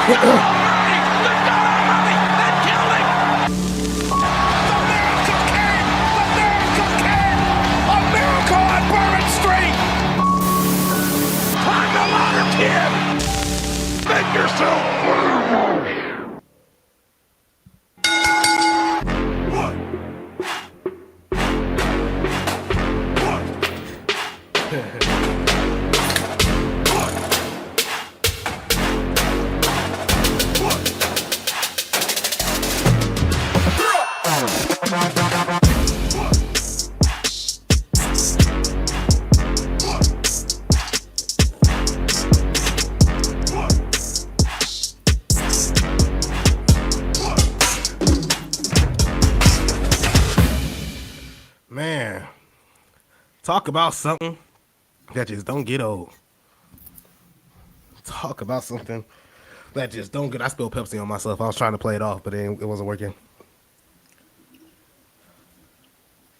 Make yourself Man, talk about something that just don't get old. Talk about something that just don't get. I spilled Pepsi on myself. I was trying to play it off, but it wasn't working.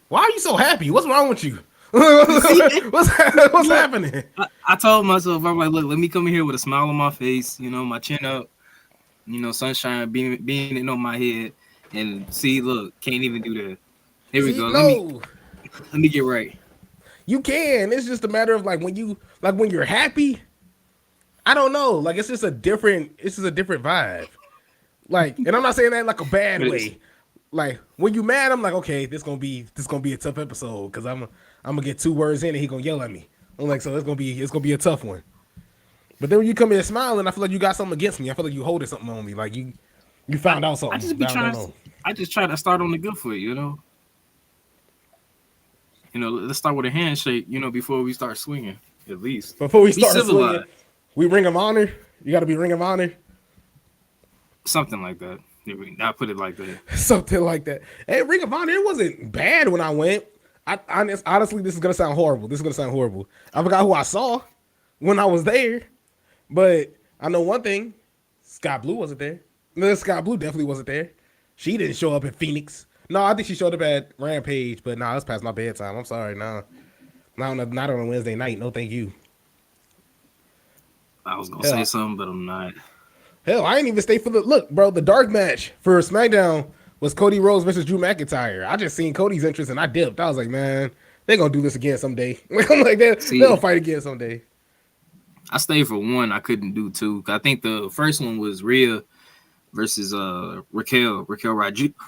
Why are you so happy? What's wrong with you? what's happening? I told myself, I'm like, look, let me come in here with a smile on my face, you know, my chin up, you know, sunshine beaming on my head, and see, look, can't even do that. Here we go. No. Let me get right. You can. It's just a matter of when you're happy. I don't know. Like it's just a different vibe. Like, and I'm not saying that like a bad way. Like when you mad, I'm like, okay, this gonna be a tough episode because I'm gonna get 2 words in and he gonna yell at me. I'm like, so it's gonna be a tough one. But then when you come in smiling, I feel like you got something against me. I feel like you holding something on me. Like you found out something. I just try to start on the good foot, you know. You know, let's start with a handshake, you know, before we start swinging, at least. Before we start swinging, we Ring of Honor. You got to be Ring of Honor. Something like that. I put it like that. Something like that. Hey, Ring of Honor, it wasn't bad when I went. Honestly, this is going to sound horrible. I forgot who I saw when I was there. But I know one thing. Scott Blue wasn't there. No, Scott Blue definitely wasn't there. She didn't show up in Phoenix. No, I think she showed up at Rampage, but nah, it's past my bedtime. I'm sorry, nah. Not on a Wednesday night. No, thank you. I was gonna say something, but I'm not. Hell, I ain't even stay for the look, bro. The dark match for SmackDown was Cody Rhodes versus Drew McIntyre. I just seen Cody's interest and I dipped. I was like, man, they're gonna do this again someday. I'm like, they'll fight again someday. I stayed for one. I couldn't do two. I think the first one was Rhea versus Raquel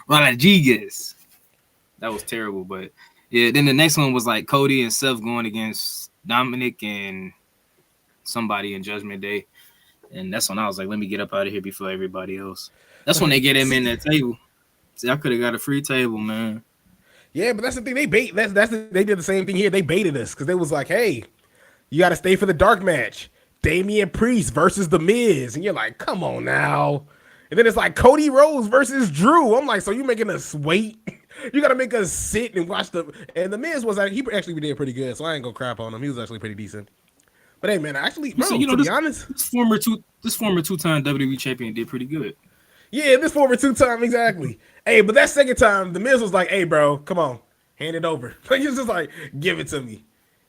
Rodriguez. That was terrible, but yeah. Then the next one was like Cody and Seth going against Dominic and somebody in Judgment Day, and that's when I was like, let me get up out of here before everybody else. That's when they get him in that table. See, I could have got a free table, man. Yeah, but that's the thing. They they did the same thing here. They baited us because they was like, hey, you got to stay for the dark match. Damian Priest versus The Miz, and you're like, come on now. And then it's like Cody Rhodes versus Drew. I'm like, so you making us wait? You got to make us sit and watch and The Miz was he actually did pretty good, so I ain't gonna crap on him. He was actually pretty decent. But hey, man, actually, bro, so, to be honest, this former two-time WWE champion did pretty good. Yeah, this former 2-time, exactly. Hey, but that second time, The Miz was like, hey, bro, come on, hand it over. Like, he was just like, give it to me.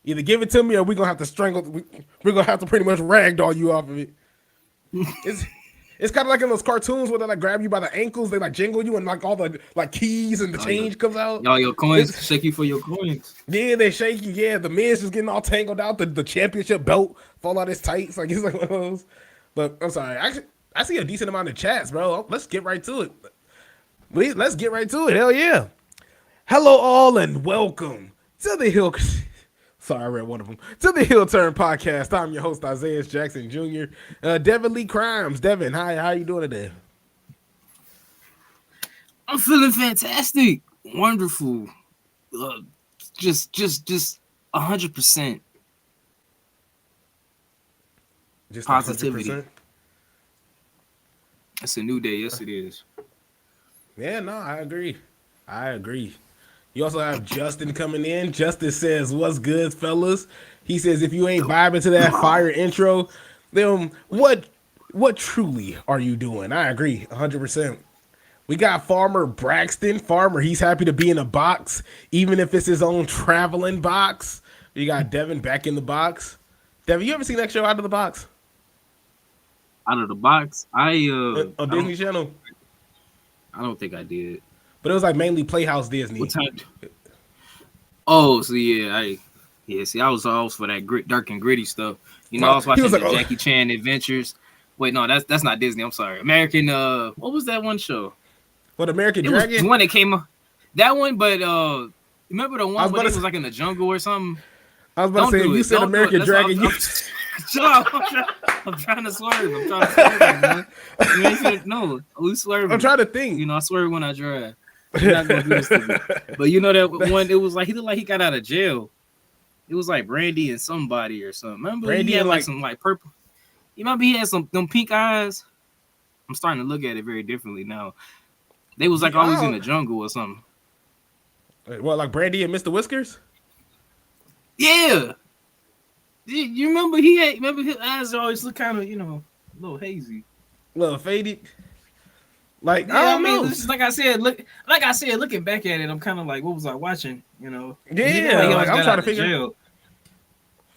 Either give it to me or we're going to have to strangle, we're going to have to pretty much ragdoll you off of it. It's kind of like in those cartoons where they like grab you by the ankles, they like jingle you and like all the like keys and the change comes out. Y'all, your coins, shake you for your coins. Yeah, they shake you. Yeah, The Miz is getting all tangled out. The championship belt fall out his tights. Like, it's like one of those. But I'm sorry. Actually, I see a decent amount of chats, bro. Let's get right to it. Let's get right to it. Hell yeah. Hello all and welcome to the Hill. Sorry, I read one of them. To the Heel Turn Podcast. I'm your host, Isaiah Jackson Jr. Devin Lee Crimes. Devin, how you doing today? I'm feeling fantastic. Wonderful. Just 100%. Just positivity. 100%? It's a new day. Yes, it is. Yeah, no, I agree. You also have Justin coming in. Justin says, what's good, fellas? He says, if you ain't vibing to that fire intro, then what truly are you doing? I agree, 100%. We got Farmer Braxton. Farmer, he's happy to be in a box, even if it's his own traveling box. You got Devin back in the box. Devin, you ever seen that show Out of the Box? Out of the box, On Disney Channel. I don't think I did. But it was like mainly Playhouse Disney. What time? Oh, so yeah, see, I was always for that dark and gritty stuff. You know, I was watching the Jackie Chan Adventures. Wait, no, that's not Disney. I'm sorry. American. What was that one show? What, American Dragon? Was the one that came up. That one, but remember the one where it was like in the jungle or something? I was about to say, you said American Dragon. I'm trying to swerve. Man. No, we swerve. I'm trying to think. You know, I swerve when I drive. You're not gonna do this to me. But you know that one, it was like he looked like he got out of jail. It was like Brandy and somebody or something. Remember Brandy he had like some like purple. You remember he had them pink eyes? I'm starting to look at it very differently now. They was like always in the jungle or something. What, like Brandy and Mr. Whiskers? Yeah. You remember his eyes always look kind of, you know, a little hazy. A little faded. Like, yeah, I don't know. Like I said, looking back at it, I'm kind of like, what was I watching? You know? Yeah, like, I'm trying to figure out.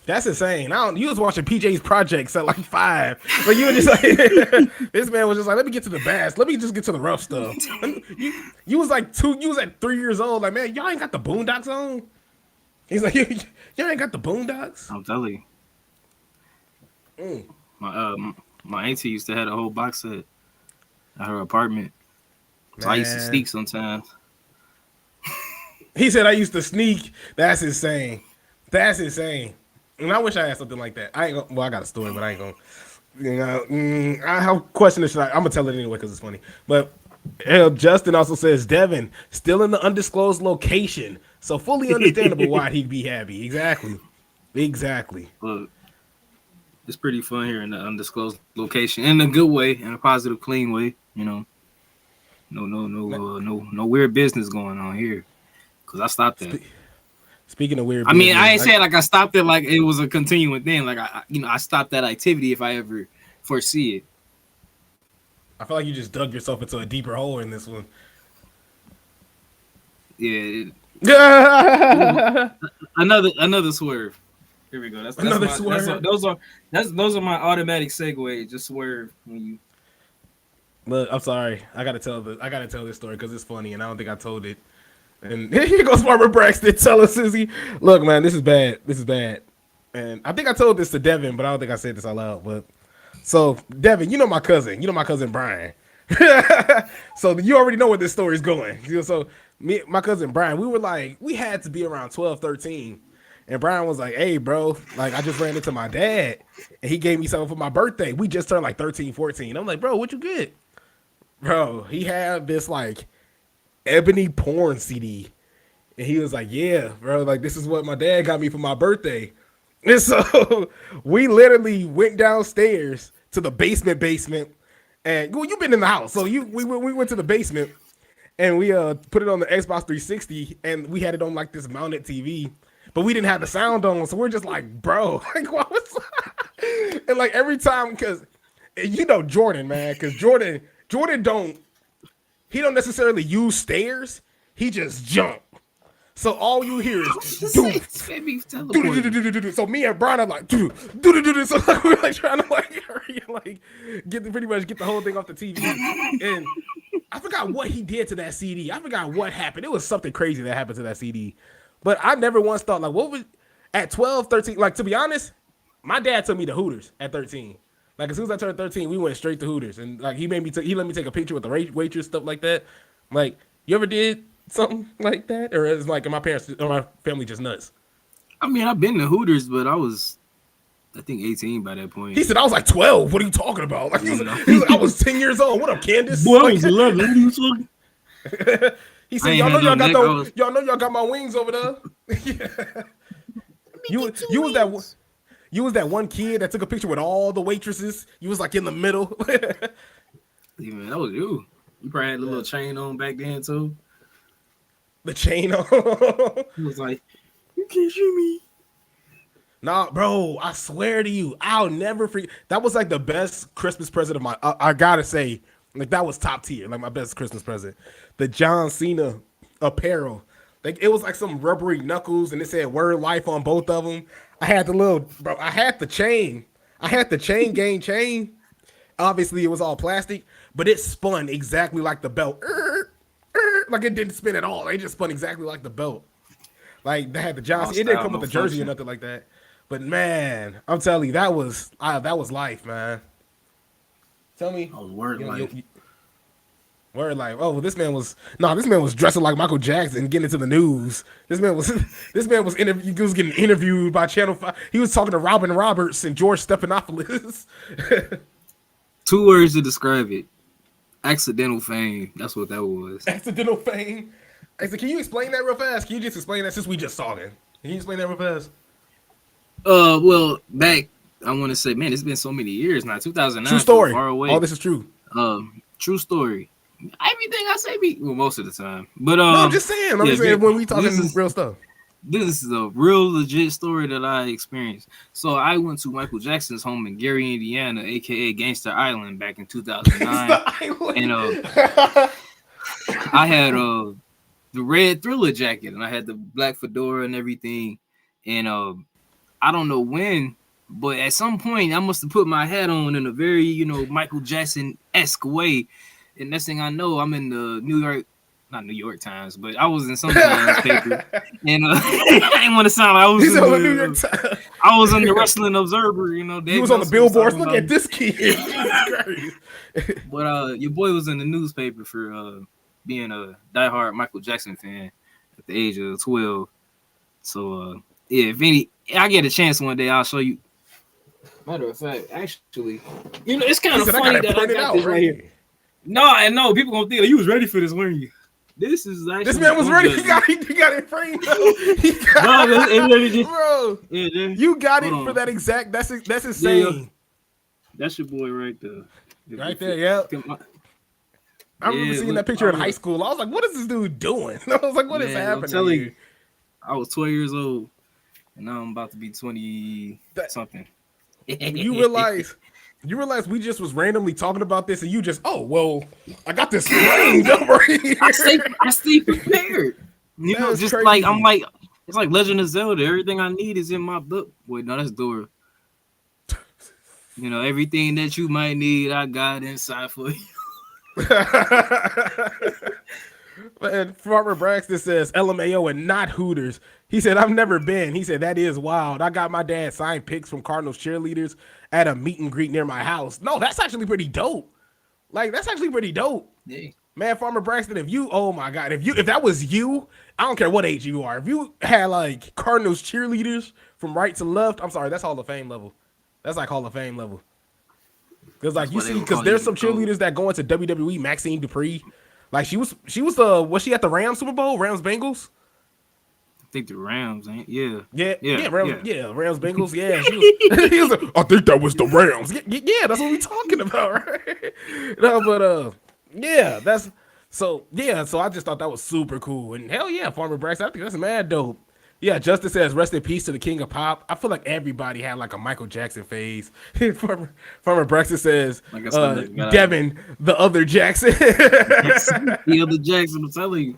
That's insane. You was watching PJ's Projects at like 5. But you were just like, this man was just like, let me get to the bass. Let me just get to the rough stuff. You was like 3 years old. Like, man, y'all ain't got the Boondocks on? He's like, y'all ain't got the Boondocks? I'm telling you. My auntie used to have a whole box set at her apartment. So I used to sneak sometimes. He said I used to sneak. That's insane. That's insane. And I wish I had something like that. I got a story, but I ain't gonna. You know, I have a question. I'm gonna tell it anyway because it's funny. But Justin also says Devin still in the undisclosed location, so fully understandable why he'd be happy. Exactly. Look, it's pretty fun here in the undisclosed location, in a good way, in a positive, clean way. You know, no weird business going on here because I stopped that. Speaking of weird, I mean, I ain't saying like I stopped it like it was a continuing thing. Like I stopped that activity if I ever foresee it. I feel like you just dug yourself into a deeper hole in this one. Yeah. Another swerve. Here we go. That's another swerve. Those are my automatic segues. Just swerve when you. Look, I'm sorry. I gotta tell this story because it's funny, and I don't think I told it. And here goes Barbara Braxton. Tell us, Susie. Look, man, this is bad. And I think I told this to Devin, but I don't think I said this out loud. But so, Devin, you know my cousin Brian. So you already know where this story is going. So my cousin Brian, we had to be around 12, 13. And Brian was like, hey, bro, like I just ran into my dad and he gave me something for my birthday. We just turned like 13, 14. I'm like, bro, what you get? Bro, he had this like ebony porn CD. And he was like, yeah, bro, like this is what my dad got me for my birthday. And so we literally went downstairs to the basement. And well, you've been in the house. So we went to the basement and we put it on the Xbox 360 and we had it on like this mounted TV. But we didn't have the sound on, so we're just like, bro, like what was and like every time, because you know Jordan, man, because Jordan don't necessarily use stairs, he just jump. So all you hear is so me and Brian are like so like, we're like trying to like hurry and like get the whole thing off the TV. And I forgot what he did to that CD. I forgot what happened. It was something crazy that happened to that CD. But I never once thought, like, what was at 12, 13? Like, to be honest, my dad took me to Hooters at 13. Like, as soon as I turned 13, we went straight to Hooters. And, like, he let me take a picture with the waitress, stuff like that. Like, you ever did something like that? Or is, like, my family just nuts? I mean, I've been to Hooters, but I was, I think, 18 by that point. He said, I was, like, 12. What are you talking about? Like, he was like, I was 10 years old. What up, Candace? Boy, I was 11. What are you talking? He said, y'all know y'all got my wings over there. You was that one kid that took a picture with all the waitresses. You was like in the middle. Yeah, man, that was you. You probably had a little chain on back then too. The chain on. He was like, you can't shoot me. Nah, bro, I swear to you, I'll never forget. That was like the best Christmas present of my. I gotta say, like that was top tier, like my best Christmas present. The John Cena apparel. Like it was like some rubbery knuckles and it said Word Life on both of them. I had the chain. I had the chain gang chain. obviously it was all plastic, but it spun exactly like the belt. Like it didn't spin at all. It just spun exactly like the belt. Like they had the John. All It didn't style, come with no the jersey or function. nothing like that. But man, I'm telling you, that was life, man. Tell me, I was word life. word like, oh, this man was dressing like Michael Jackson, getting into the news. This man was he was getting interviewed by Channel 5. He was talking to Robin Roberts and George Stephanopoulos. 2 words to describe it: accidental fame. That's what that was. Accidental fame. I said, can you explain that real fast? Can you just explain that since we just talking? Can you explain that real fast? Well, back I want to say, man, it's been so many years now. 2009, True story. far away. All this is true. True story. Everything I say be most of the time, but No, I'm just saying. I'm just saying when we talking real stuff. This is a real legit story that I experienced. So I went to Michael Jackson's home in Gary, Indiana, aka Gangster Island, back in 2009, and I had the red Thriller jacket, and I had the black fedora and everything, and I don't know when, but at some point I must have put my hat on in a very Michael Jackson-esque way, and next thing I know, I'm in the not New York Times, but I was in some Times paper, and I didn't want to sound like I was in the New York Times. I was in the Wrestling Observer, He was on the billboards. Look at this kid. But your boy was in the newspaper for being a diehard Michael Jackson fan at the age of 12. So yeah, if I get a chance one day, I'll show you. Matter of fact, actually, it's kind of funny that I got this right here. No, I know people gonna think you was ready for this, weren't you? This is actually this man was ready. He got it framed. Bro, you got it for that exact. That's insane. Yeah. That's your boy right there. Right there, yeah. I remember seeing that picture in high school. I was like, "What is this dude doing?" I was like, "What is happening?" I'm telling you, I was 12 years old, and now I'm about to be 20 something. You realize we just was randomly talking about this, and you just, oh well, I got this framed up right here. I stay prepared. Just crazy. Like I'm like, it's like Legend of Zelda. Everything I need is in my book. Wait, no, that's Dora. Everything that you might need, I got inside for you. And Farmer Braxton says LMAO and not Hooters. He said, I've never been. He said, that is wild. I got my dad signed pics from Cardinals cheerleaders at a meet and greet near my house. No, that's actually pretty dope. Like, that's actually pretty dope. Yeah. Man, Farmer Braxton, oh my God, if that was you, I don't care what age you are. If you had like Cardinals cheerleaders from right to left, I'm sorry, that's Hall of Fame level. That's like Hall of Fame level. Because like you see, because there's some cheerleaders that go into WWE. Maxine Dupree, like she was she at the Rams Super Bowl? Rams Bengals? I think the Rams ain't. Rams Bengals. Yeah, he was like, I think that was the Rams. Yeah, that's what we talking about, right? No, but yeah, that's so yeah. So I just thought that was super cool, and hell yeah, Farmer Braxton, I think that's mad dope. Yeah, Justice says, rest in peace to the king of pop. I feel like everybody had like a Michael Jackson phase. Farmer Braxton says, Devin, the other Jackson. The other Jackson, I'm telling you.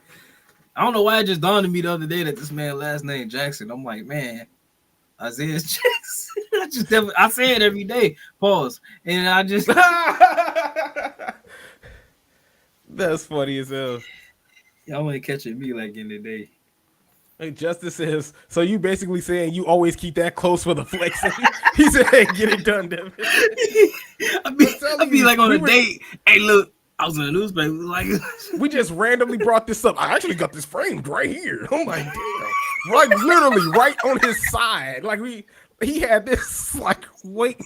I don't know why it just dawned on me the other day that this man last name Jackson. I'm like, man, Isaiah Jackson. I say it every day. Pause. And I just... That's funny as hell. Y'all ain't catching me like in the day. Hey, Justice says, so you basically saying you always keep that close for the flexing? He said, hey, get it done, Devin. I'd be like on a date. Hey, look, I was in the newspaper. Like, we just randomly brought this up. I actually got this framed right here. I'm like, damn. Like, literally right on his side. Like, he had this, like, wait.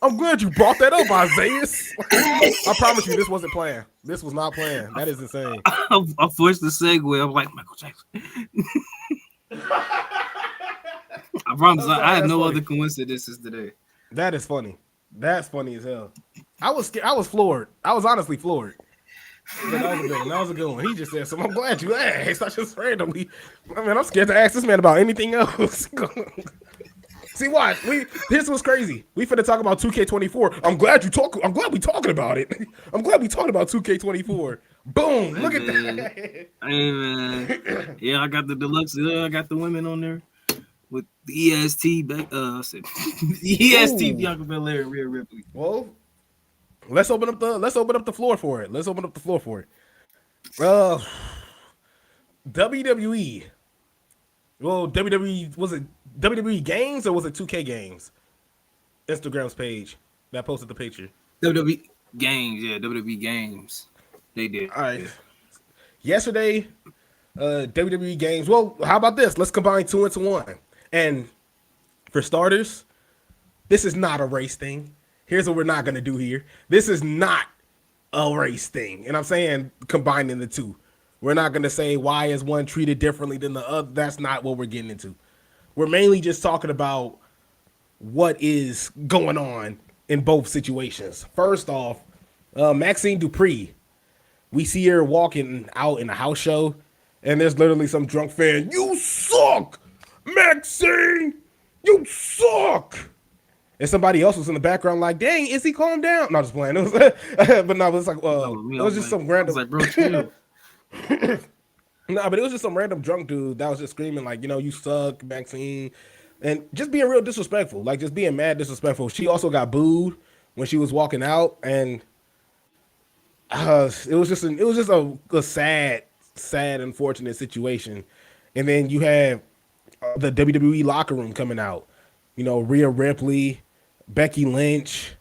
I'm glad you brought that up, Isaiah. I promise you, this wasn't planned. This was not planned. That is insane. I forced the segue. I'm like, Michael Jackson. I promise I had no other coincidences today. That is funny. That's funny as hell. I was floored. I was honestly floored. That was a good one. He just said, so I'm glad you asked. I just randomly, I'm scared to ask this man about anything else. See, watch. This was crazy. We finna talk about 2K24. I'm glad we talking about it. I'm glad we talking about 2K24. Boom! Look at that. Hey man. Yeah, I got the deluxe. I got the women on there with the EST back. EST Bianca Belair and Rhea Ripley. Well, let's open up the floor for it. Let's open up the floor for it. Uh, WWE. Well, WWE, was it WWE Games or was it 2K Games? Instagram's page that posted the picture. WWE Games, yeah, WWE Games. They did. All right. Yesterday, WWE Games. Well, how about this? Let's combine two into one. And for starters, this is not a race thing. Here's what we're not going to do here. This is not a race thing. And I'm saying combining the two. We're not going to say why is one treated differently than the other. That's not what we're getting into. We're mainly just talking about what is going on in both situations. First off, Maxine Dupree. We see her walking out in a house show, and there's literally some drunk fan. You suck, Maxine. You suck. And somebody else was in the background like, dang, is he calm down? No, just playing. It was, but no, it was like, it was just some random. Like, bro, chill. No, but it was just some random drunk dude that was just screaming like, you suck, Maxine, and just being real disrespectful, like just being mad disrespectful. She also got booed when she was walking out, and it was just a sad, unfortunate situation. And then you have the WWE locker room coming out. Rhea Ripley, Becky Lynch,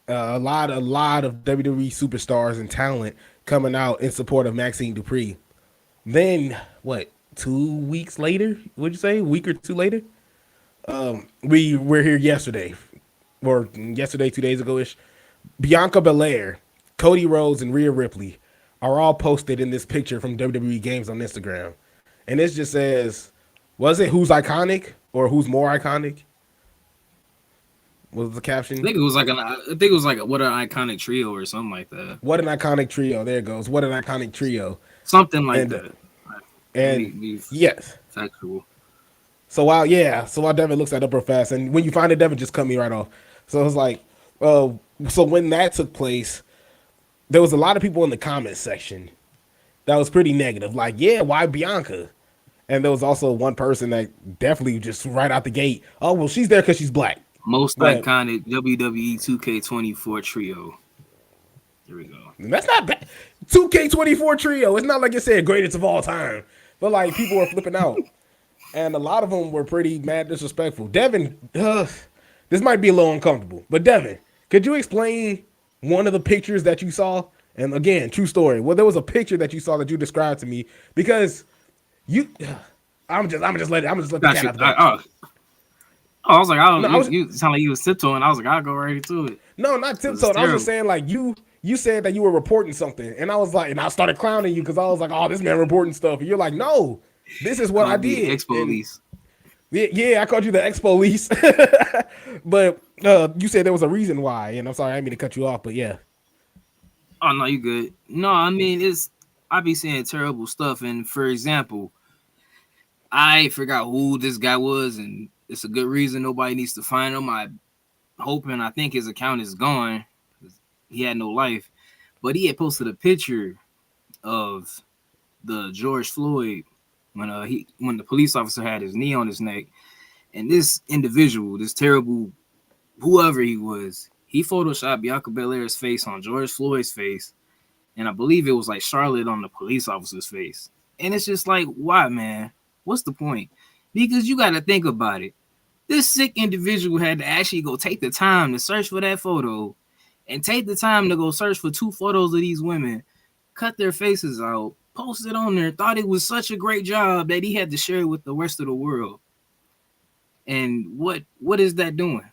a lot of WWE superstars and talent coming out in support of Maxine Dupree. Then, 2 weeks later, what'd you say? A week or two later? We're here yesterday, or yesterday, 2 days ago-ish. Bianca Belair, Cody Rhodes, and Rhea Ripley are all posted in this picture from WWE Games on Instagram. And this just says, was it who's iconic or who's more iconic? What was the caption? I think it was like what an iconic trio or something like that. What an iconic trio. There it goes. What an iconic trio. Something like that. And yes. Factual. So while Devin looks that up real fast, and when you find it, Devin just cut me right off. So it was like, so when that took place, there was a lot of people in the comment section that was pretty negative. Like, yeah, why Bianca? And there was also one person that definitely just right out the gate, oh, well, she's there because she's black. Most iconic WWE 2K24 trio. Here we go. That's not bad. 2K24 trio. It's not like it said greatest of all time. But like people were flipping out. And a lot of them were pretty mad disrespectful. Devin, this might be a little uncomfortable. But Devin, could you explain one of the pictures that you saw? And again, true story. Well, there was a picture that you saw that you described to me because I'm just let the cat out the bag. I was like, you sound like you was tiptoeing. I was like, I'll go right into it. No, not tiptoeing. I was just saying, like, you said that you were reporting something. And I was like, and I started clowning you because I was like, oh, this man reporting stuff. And you're like, no, this is what I did. Ex-police. Yeah, I called you the ex-police. But you said there was a reason why. And I'm sorry, I didn't mean to cut you off, but yeah. Oh, no, you good. No, I mean, I be saying terrible stuff. And for example, I forgot who this guy was, and it's a good reason nobody needs to find him. I think his account is gone. He had no life, but he had posted a picture of the George Floyd when the police officer had his knee on his neck, and this individual, this terrible whoever he was, he photoshopped Bianca Belair's face on George Floyd's face, and I believe it was like Charlotte on the police officer's face. And it's just like, why, man? What's the point? Because you got to think about it. This sick individual had to actually go take the time to search for that photo and take the time to go search for 2 photos of these women, cut their faces out, post it on there, thought it was such a great job that he had to share it with the rest of the world. And what is that doing?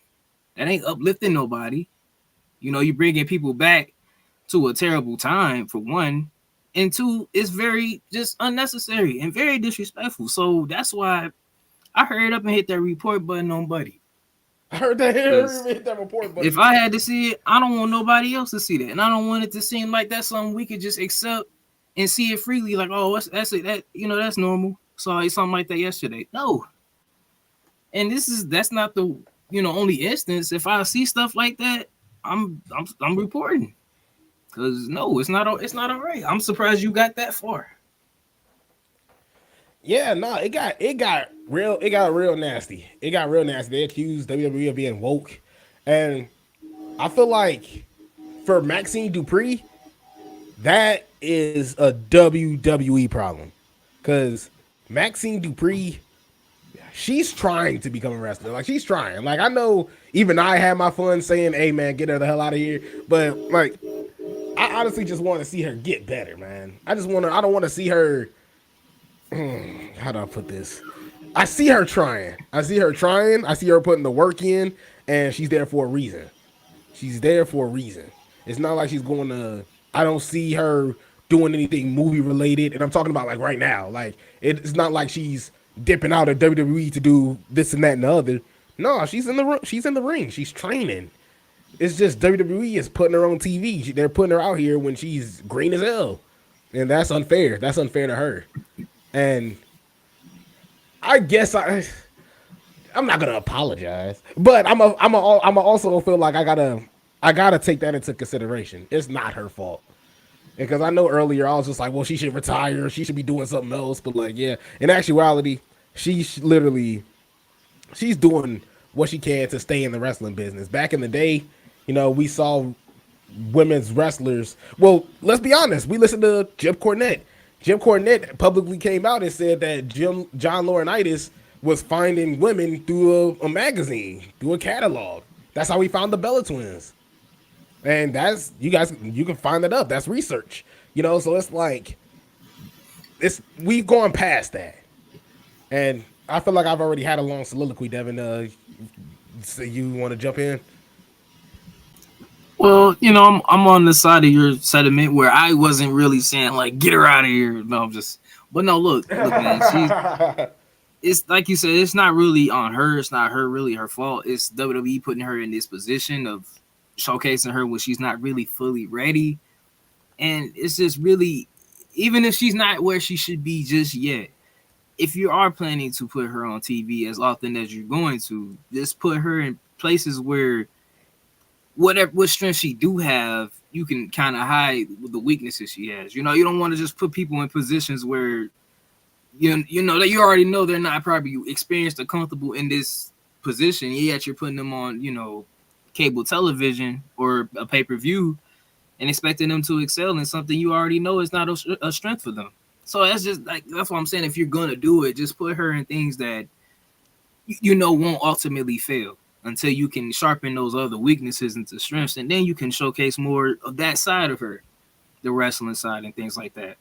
That ain't uplifting nobody. You're bringing people back to a terrible time, for one. And 2, it's very just unnecessary and very disrespectful. So that's why I hurried up and hit that report button on Buddy. I heard that. Hit that report button. If I had to see it, I don't want nobody else to see that. And I don't want it to seem like that's something we could just accept and see it freely. Like, oh, that's that's normal. Saw something like that yesterday. No. And that's not the only instance. If I see stuff like that, I'm reporting. Cause no, it's not all right. I'm surprised you got that far. Yeah, no, it got real nasty. It got real nasty. They accused WWE of being woke, and I feel like for Maxine Dupree, that is a WWE problem. Because Maxine Dupree, she's trying to become a wrestler. Like, she's trying. Like, I know even I had my fun saying, hey, man, get her the hell out of here. But, like, I honestly just want to see her get better, man. I don't want to see her. How do I put this? I see her trying. I see her putting the work in, and she's there for a reason. She's there for a reason. It's not like she's going to. I don't see her doing anything movie related, and I'm talking about like right now. Like it's not like she's dipping out of WWE to do this and that and the other. No, she's in the ring. She's training. It's just WWE is putting her on TV. They're putting her out here when she's green as hell, and that's unfair. That's unfair to her. And I guess I'm not gonna apologize, but I'm also feel like I gotta take that into consideration. It's not her fault, because I know earlier I was just like, well, she should retire, she should be doing something else. But like, yeah, in actuality, she's doing what she can to stay in the wrestling business. Back in the day, we saw women's wrestlers. Well, let's be honest, we listened to Jim Cornette. Jim Cornette publicly came out and said that John Laurinaitis was finding women through a magazine, through a catalog. That's how he found the Bella Twins. And that's, you can find that up. That's research. So it's like, we've gone past that. And I feel like I've already had a long soliloquy, Devin. So you want to jump in? Well, I'm on the side of your sentiment where I wasn't really saying like get her out of here. No, but no, look, man, it's like you said, it's not really on her. It's not really her fault. It's WWE putting her in this position of showcasing her when she's not really fully ready, and it's just really, even if she's not where she should be just yet, if you are planning to put her on TV as often as you're going to, just put her in places where what strength she do have, you can kind of hide the weaknesses she has. You don't want to just put people in positions where you know that you already know they're not probably experienced or comfortable in this position, yet you're putting them on, cable television or a pay-per-view and expecting them to excel in something you already know is not a strength for them. So that's what I'm saying. If you're gonna do it, just put her in things that won't ultimately fail, until you can sharpen those other weaknesses into strengths, and then you can showcase more of that side of her, the wrestling side and things like that.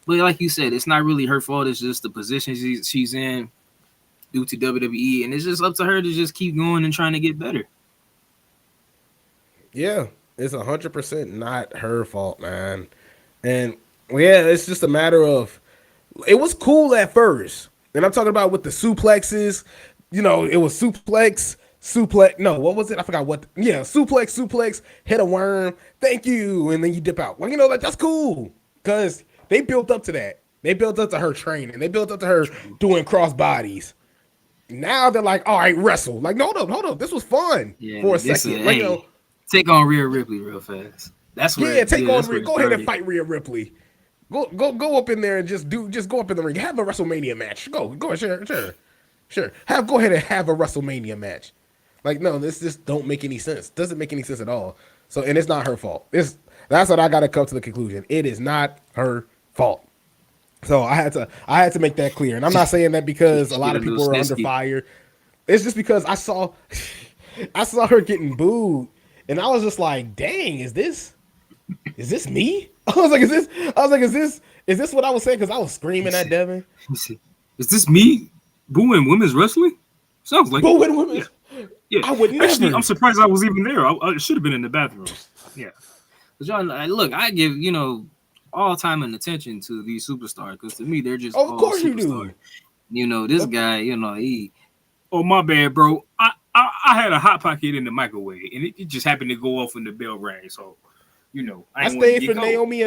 But like you said, it's not really her fault. It's just the position she's in due to WWE, and it's just up to her to just keep going and trying to get better. Yeah, it's 100% not her fault, man. And yeah, it's just a matter of, it was cool at first. And I'm talking about with the suplexes, it was suplex, no, what was it? I forgot what. Suplex, hit a worm, thank you, and then you dip out. Well, that's cool, because they built up to that. They built up to her training. They built up to her doing cross bodies. Now they're like, all right, wrestle. Like, no, hold up. This was fun for a second. Take on Rhea Ripley real fast. That's where. Take on Rhea. Go ahead and fight Rhea Ripley. Go up in there and just go up in the ring. Have a WrestleMania match. Go ahead, sure. Go ahead and have a WrestleMania match. Like, no, this just don't make any sense. Doesn't make any sense at all. So, and it's not her fault. That's what I got to come to the conclusion. It is not her fault. So I had to make that clear. And I'm not saying that because a lot of people are under fire. It's just because I saw her getting booed, and I was just like, dang, is this me? I was like, is this what I was saying? Because I was screaming at Devin. Is this me booing women's wrestling? Sounds like booing women's. Yeah. I would never. Actually, I'm surprised I was even there. I should have been in the bathroom. Yeah. But John, look, I give all time and attention to these superstars, because to me they're just of course superstars. You do. This guy, he. Oh, my bad, bro. I had a hot pocket in the microwave, and it just happened to go off when the bell rang. So, I stayed for Naomi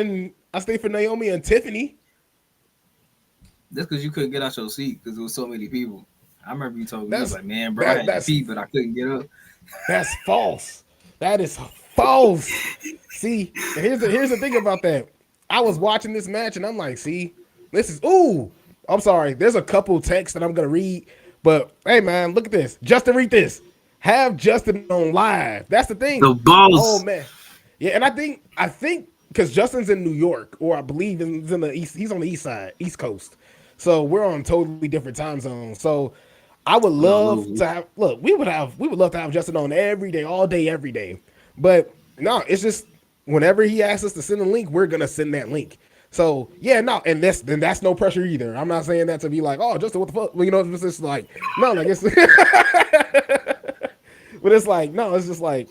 and Tiffany. That's because you couldn't get out your seat because there was so many people. I remember you told me, I was like, man, bro, I had to pee, but I couldn't get up. That's false. That is false. See, here's the thing about that. I was watching this match, and I'm like, see, I'm sorry. There's a couple texts that I'm going to read, but hey, man, look at this. Justin, read this. Have Justin on live. That's the thing. The balls. Oh, man. Yeah, and I think because Justin's in New York, or I believe he's in the east. He's on the east side, East Coast. So we're on totally different time zones. So I would We all love over. to have. Look, we would love to have Justin on every day, all day, every day. But no, it's just whenever he asks us to send a link, we're gonna send that link. So yeah, no, and that's no pressure either. I'm not saying that to be like, oh, Justin, what the fuck? You know, it's just like no, like it's, but it's like no, it's just like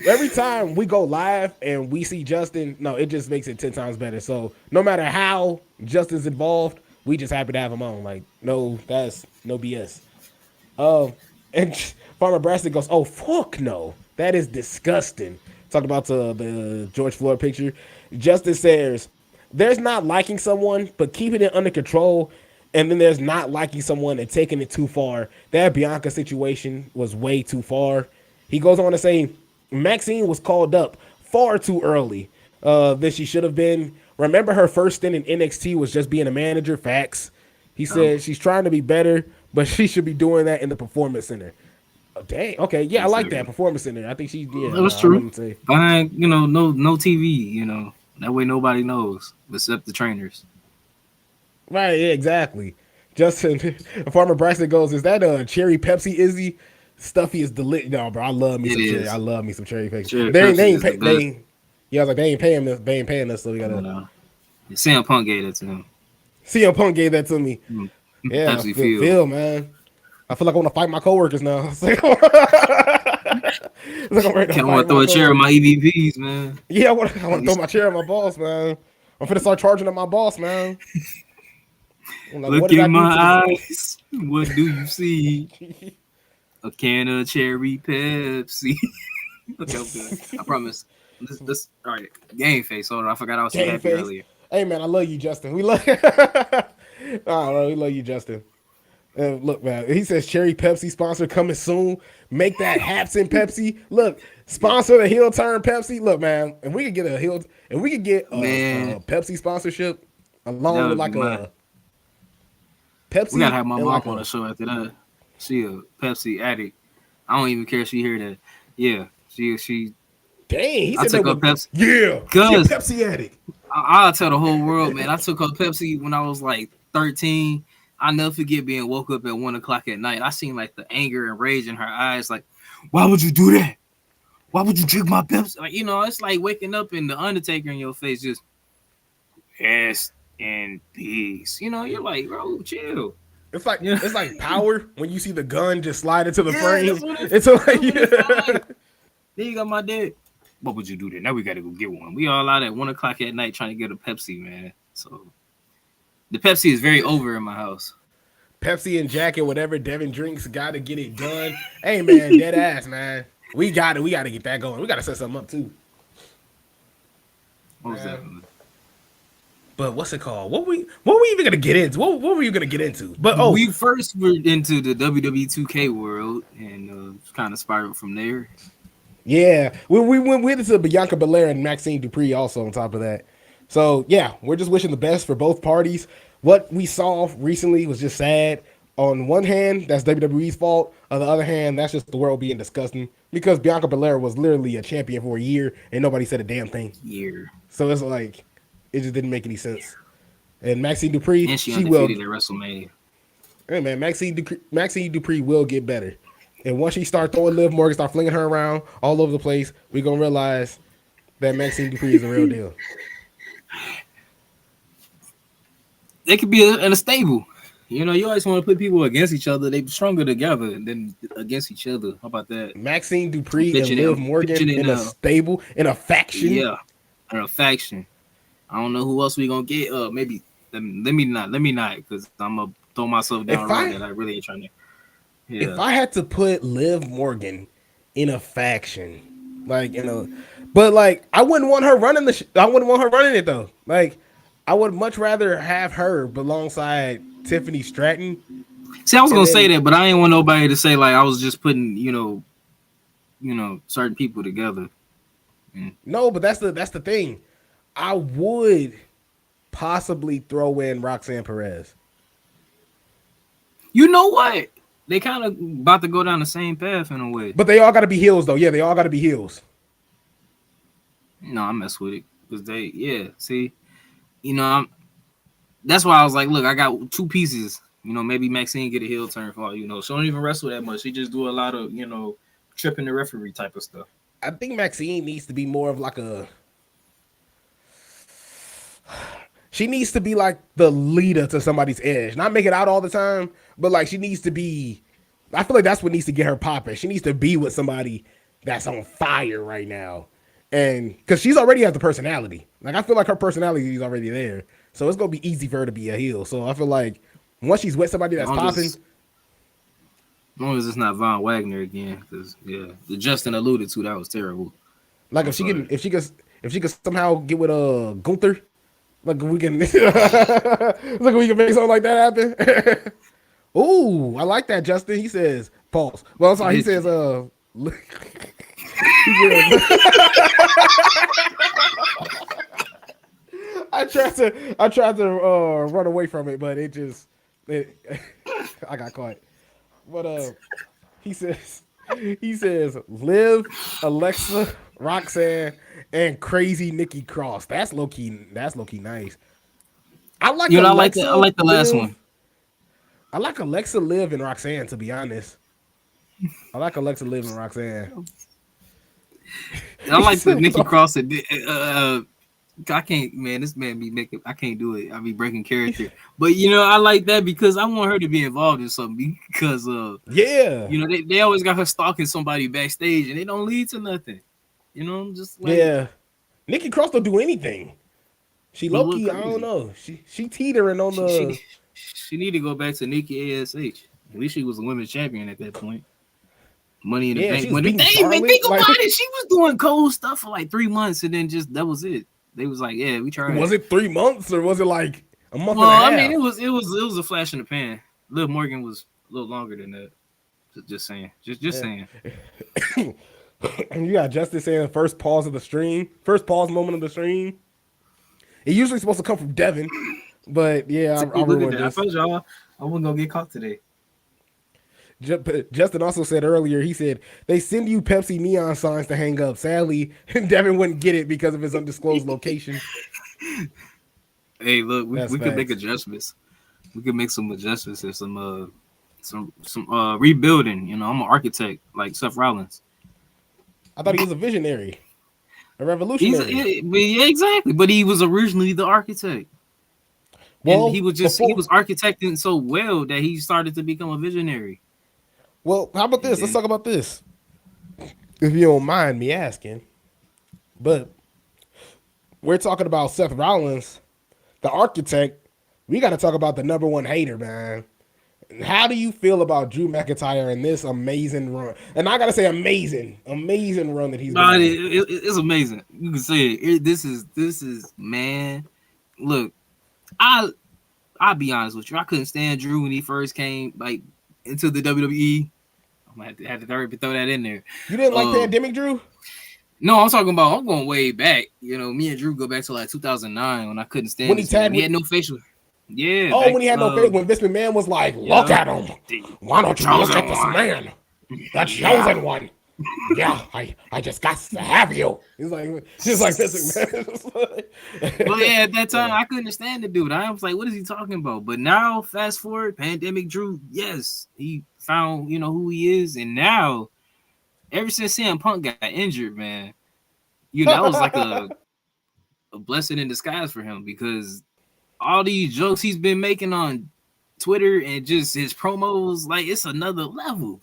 every time we go live and we see Justin, no, it just makes it 10 times better. So no matter how Justin's involved, we just happy to have him on. Like, no, that's no BS. And Farmer Braston goes, "Oh fuck no, that is disgusting." Talking about the George Floyd picture, Justin says, "There's not liking someone, but keeping it under control, and then there's not liking someone and taking it too far. That Bianca situation was way too far." He goes on to say, "Maxine was called up far too early than she should have been. Remember, her first stint in NXT was just being a manager. Facts." He said she's trying to be better, but she should be doing that in the performance center. Oh, dang. Okay. Yeah, I like that performance center. I think she. Yeah, That was I true. wouldn't say. Behind, no TV. That way nobody knows except the trainers. Right. Yeah. Exactly. Justin, Farmer Braxton goes, "Is that a cherry Pepsi? Izzy? Stuffy is delicious." No, bro. I love me It some cherry. is. I love me some cherry Pepsi. Cherry They Pepsi ain't. is the They best. ain't. Yeah, I was like, they ain't paying us. They ain't paying us, so we gotta. CM Punk gave that to him. CM Punk gave that to me. Mm. Yeah, Pepsi feel, man. I feel like I want to fight my coworkers now. It's like, I'm ready to Can't fight want to throw my a chair at coworkers. my EVPs, man. Yeah, I want to throw my chair at my boss, man. I'm finna start charging at my boss, man. I'm like, what Look did I in do my to eyes. What do you see? A can of cherry Pepsi. Okay. I promise. This all right. Game face. Hold on. I forgot I was so Game happy face? earlier. Hey, man, I love you, Justin. We love. I don't know, we love you, Justin. Look, man, he says cherry Pepsi sponsor coming soon. Make that Hapsin Pepsi. Look, sponsor the heel turn Pepsi. Look, man, if we could get Man, a Pepsi sponsorship that along with would be like my. a Pepsi We gotta have my and mom like on a the show after that. She a Pepsi addict. I don't even care if she hear that. Yeah, she. dang. He I said that took her with Pepsi. yeah, she a Cause Pepsi addict. I'll tell the whole world, man. I took her Pepsi when I was like 13. I never forget being woke up at 1:00 at night. I seen like the anger and rage in her eyes. Like, why would you do that? Why would you drink my Pepsi? Like, it's like waking up and the Undertaker in your face just rest in peace. You're like, bro, chill. It's like Yeah, it's like Power when you see the gun just slide into the yeah, frame. that's what It's like that's what it felt like. Then you got my dad. What would you do then? Now we got to go get one. We all out at 1:00 at night trying to get a Pepsi, man. So the Pepsi is very over in my house. Pepsi and Jack and whatever Devin drinks, gotta get it done. Hey man, dead ass man. We gotta get that going. We gotta set something up too. What was that? But what's it called? What we even gonna get into? What were you gonna get into? But We first were into the WWE 2K world and kind of spiraled from there. yeah, we went into Bianca Belair and Maxine Dupree also on top of that. So yeah, we're just wishing the best for both parties. What we saw recently was just sad. On one hand, that's WWE's fault. On the other hand, that's just the world being disgusting because Bianca Belair was literally a champion for a year and nobody said a damn thing. Year. So it's like it just didn't make any sense. And Maxine Dupree, And she she will. undefeated at WrestleMania. Hey man, Maxine Dupree will get better. And once she start throwing Liv Morgan, start flinging her around all over the place, we're gonna realize that Maxine Dupree is a real deal. They could be in a stable. You always want to put people against each other. They're stronger together than against each other. How about that? Maxine Dupree and Pitching Liv it- Morgan pitching it in a now. stable, in a faction. Yeah, in a faction. I don't know who else we gonna get. Maybe let me not, because I'm gonna throw myself down If a I- road that I really ain't trying to. If Yeah, I had to put Liv Morgan in a faction, but I wouldn't want her running I wouldn't want her running it though. Like, I would much rather have her alongside Tiffany Stratton. see, I was and gonna then- say that, but I ain't want nobody to say like I was just putting certain people together. No, but that's the thing. I would possibly throw in Roxanne Perez. You know what? They kind of about to go down the same path in a way. But they all got to be heels, though. Yeah, they all got to be heels. No, I mess with it because see, I'm. That's why I was like, look, I got two pieces. Maybe Maxine get a heel turn for all. She don't even wrestle that much. She just do a lot of tripping the referee type of stuff. I think Maxine needs to be more of like she needs to be like the leader to somebody's edge. Not make it out all the time, but like she needs to be. I feel like that's what needs to get her popping. She needs to be with somebody that's on fire right now, and because she's already has the personality. Like I feel like her personality is already there, so it's gonna be easy for her to be a heel. So I feel like once she's with somebody that's popping. As long as it's not Von Wagner again, because the Justin alluded to that was terrible. Like if she could somehow get with Gunther, like we can make something like that happen. Ooh, I like that, Justin. He says, pause. Well, I'm sorry. He says, I tried to run away from it, but I got caught. But he says, Liv, Alexa, Roxanne, and crazy Nikki Cross. That's low key nice. I like Alexa, I like the last one. I like Alexa, Liv, and Roxanne, to be honest. I like Alexa, Liv, and Roxanne. I like the Nikki Cross. I can't, man. This man be making. I can't do it. I be breaking character. But I like that because I want her to be involved in something. Because they always got her stalking somebody backstage, and it don't lead to nothing. I'm just like, Nikki Cross don't do anything. She low key. I don't know. She teetering on the. She need to go back to Nikki ASH. At least she was a women's champion at that point. Money in the bank. When they even think about it, she was doing cold stuff for like 3 months, and then that was it. They was like, yeah, we tried. Was it 3 months or was it like a month and a half? I mean, it was a flash in the pan. Liv Morgan was a little longer than that. Just saying. Just saying. You got Justin saying first pause moment of the stream. It usually supposed to come from Devin, but yeah, I ruined this. I told y'all I wasn't gonna get caught today. Justin also said earlier, he said, they send you Pepsi neon signs to hang up. Sadly, Devin wouldn't get it because of his undisclosed location. Hey, look, we could make adjustments. We could make some adjustments and some rebuilding. I'm an architect like Seth Rollins. I thought he was a visionary, a revolutionary. Yeah, exactly. But he was originally the architect. Well, and he was architecting so well that he started to become a visionary. Well, how about this? Let's talk about this. If you don't mind me asking. But we're talking about Seth Rollins, the architect. We got to talk about the number one hater, man. How do you feel about Drew McIntyre and this amazing run? And I got to say amazing run that he's doing. It's amazing. You can say it. This is, man. Look, I'll be honest with you. I couldn't stand Drew when he first came into the WWE. I'm gonna have to throw that in there. You didn't like Pandemic Drew? No, I'm going way back. Me and Drew go back to like 2009 when I couldn't stand when he had no facial. Yeah. When he had no face, when Vince McMahon was like, look at him. Why don't you look at this man? The chosen one. Yeah, I just got to have you. He's like, just like Vince McMahon. But yeah, at that time, I couldn't stand the dude. I was like, what is he talking about? But now, fast forward, Pandemic Drew, yes, he found, who he is. And now, ever since CM Punk got injured, man, that was like a blessing in disguise for him because all these jokes he's been making on Twitter and just his promos, like it's another level.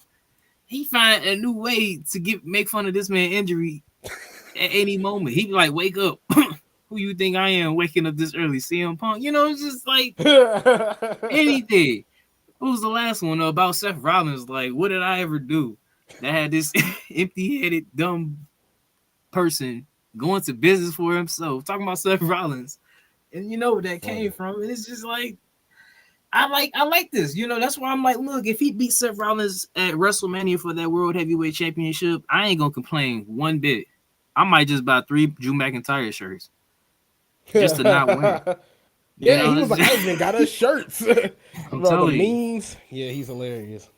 He find a new way to make fun of this man's injury at any moment. He be like, wake up. Who you think I am waking up this early? CM Punk? It's just like anything. What was the last one about Seth Rollins? Like, what did I ever do that had this empty-headed, dumb person going to business for himself, talking about Seth Rollins? And where that came from. And it's just like, I like this. That's why I'm like, look, if he beats Seth Rollins at WrestleMania for that World Heavyweight Championship, I ain't gonna complain one bit. I might just buy 3 Drew McIntyre shirts just to not win. He was like, I even got us shirts. I'm telling you. Memes. Yeah, he's hilarious.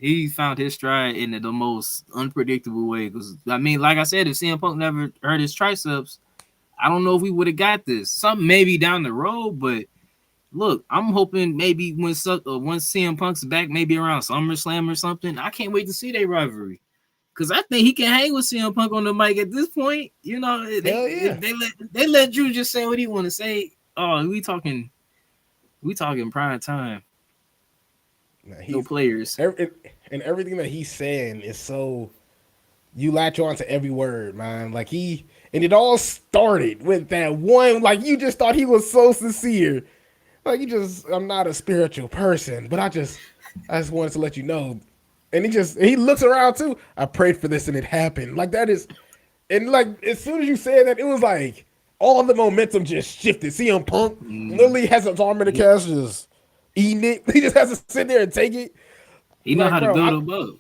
He found his stride in the most unpredictable way. Because I mean, like I said, if CM Punk never hurt his triceps, I don't know if we would have got this. Something maybe down the road, but look, I'm hoping maybe once CM Punk's back, maybe around SummerSlam or something. I can't wait to see their rivalry. Cause I think he can hang with CM Punk on the mic at this point. You know, they let Drew just say what he want to say. Oh, we talking prime time. No players. And everything that he's saying is so you latch on to every word, man. Like and it all started with that one. Like you just thought he was so sincere. Like I'm not a spiritual person, but I just wanted to let you know. And he looks around too. I prayed for this and it happened. Like that is, and like as soon as you said that, it was like all the momentum just shifted. CM Punk literally has his arm in the cast, just eating it. He just has to sit there and take it. He know how to build him up.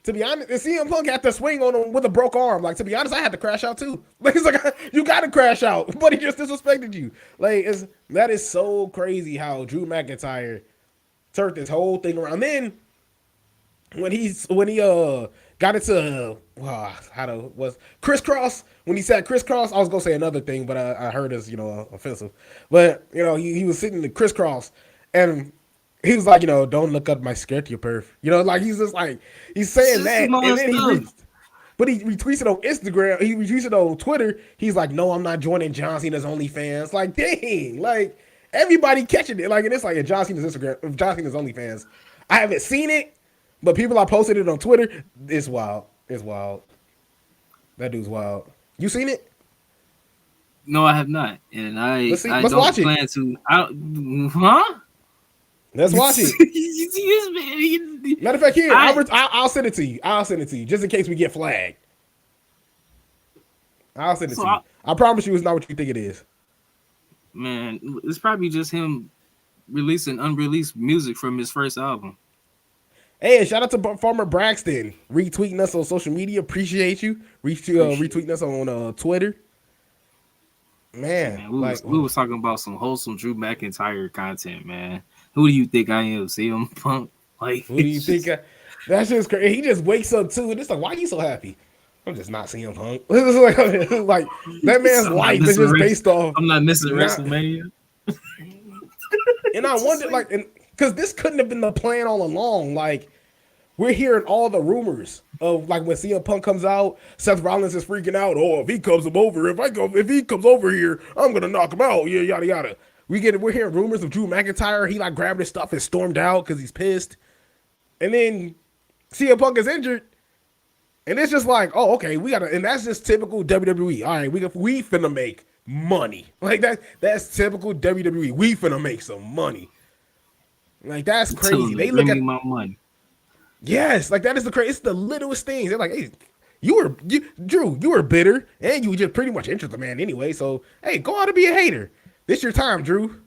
To be honest, and CM Punk had to swing on him with a broke arm. Like to be honest, I had to crash out too. Like it's like you got to crash out, but he just disrespected you. Like that is so crazy how Drew McIntyre turned this whole thing around. Then when he got into was crisscross, when he said crisscross, I was gonna say another thing, but I heard it's offensive. But he was sitting in the crisscross and he was like, don't look up my skirt, you perf. Like he's just like he's saying that, and then he retweets it on Instagram. He retweets it on Twitter. He's like, no, I'm not joining John Cena's OnlyFans. Like, dang, like everybody catching it. Like, and it's like John Cena's Instagram, John Cena's OnlyFans. I haven't seen it, but people are posted it on Twitter. It's wild. It's wild. That dude's wild. You seen it? No, I have not, and I let's don't watch plan it. to. Huh? Let's watch it. Matter of fact, here I'll send it to you. I'll send it to you just in case we get flagged. I'll send it to you. I promise you, it's not what you think it is. Man, it's probably just him releasing unreleased music from his first album. Hey, shout out to Farmer Braxton retweeting us on social media. Appreciate you. Retweeting us on Twitter. Man, we was talking about some wholesome Drew McIntyre content, man. Who do you think I am, CM Punk? Like, who do you think? That's just crazy. He just wakes up too, and it's like, why are you so happy? I'm just not CM Punk. like that man's life is just based off. I'm not missing WrestleMania. And I wonder, like, because this couldn't have been the plan all along. Like, we're hearing all the rumors of like when CM Punk comes out, Seth Rollins is freaking out. Oh, if he comes over, if he comes over here, I'm gonna knock him out. Yeah, yada yada. We're hearing rumors of Drew McIntyre. He like grabbed his stuff and stormed out because he's pissed. And then CM Punk is injured. And it's just like, oh, okay, and that's just typical WWE. All right, we finna make money. Like that's typical WWE. We finna make some money. Like that's crazy. They look at my money. Yes, like that is the crazy. It's the littlest things. They're like, hey, Drew, you were bitter, and you just pretty much injured the man anyway. So hey, go out and be a hater. This your time, Drew.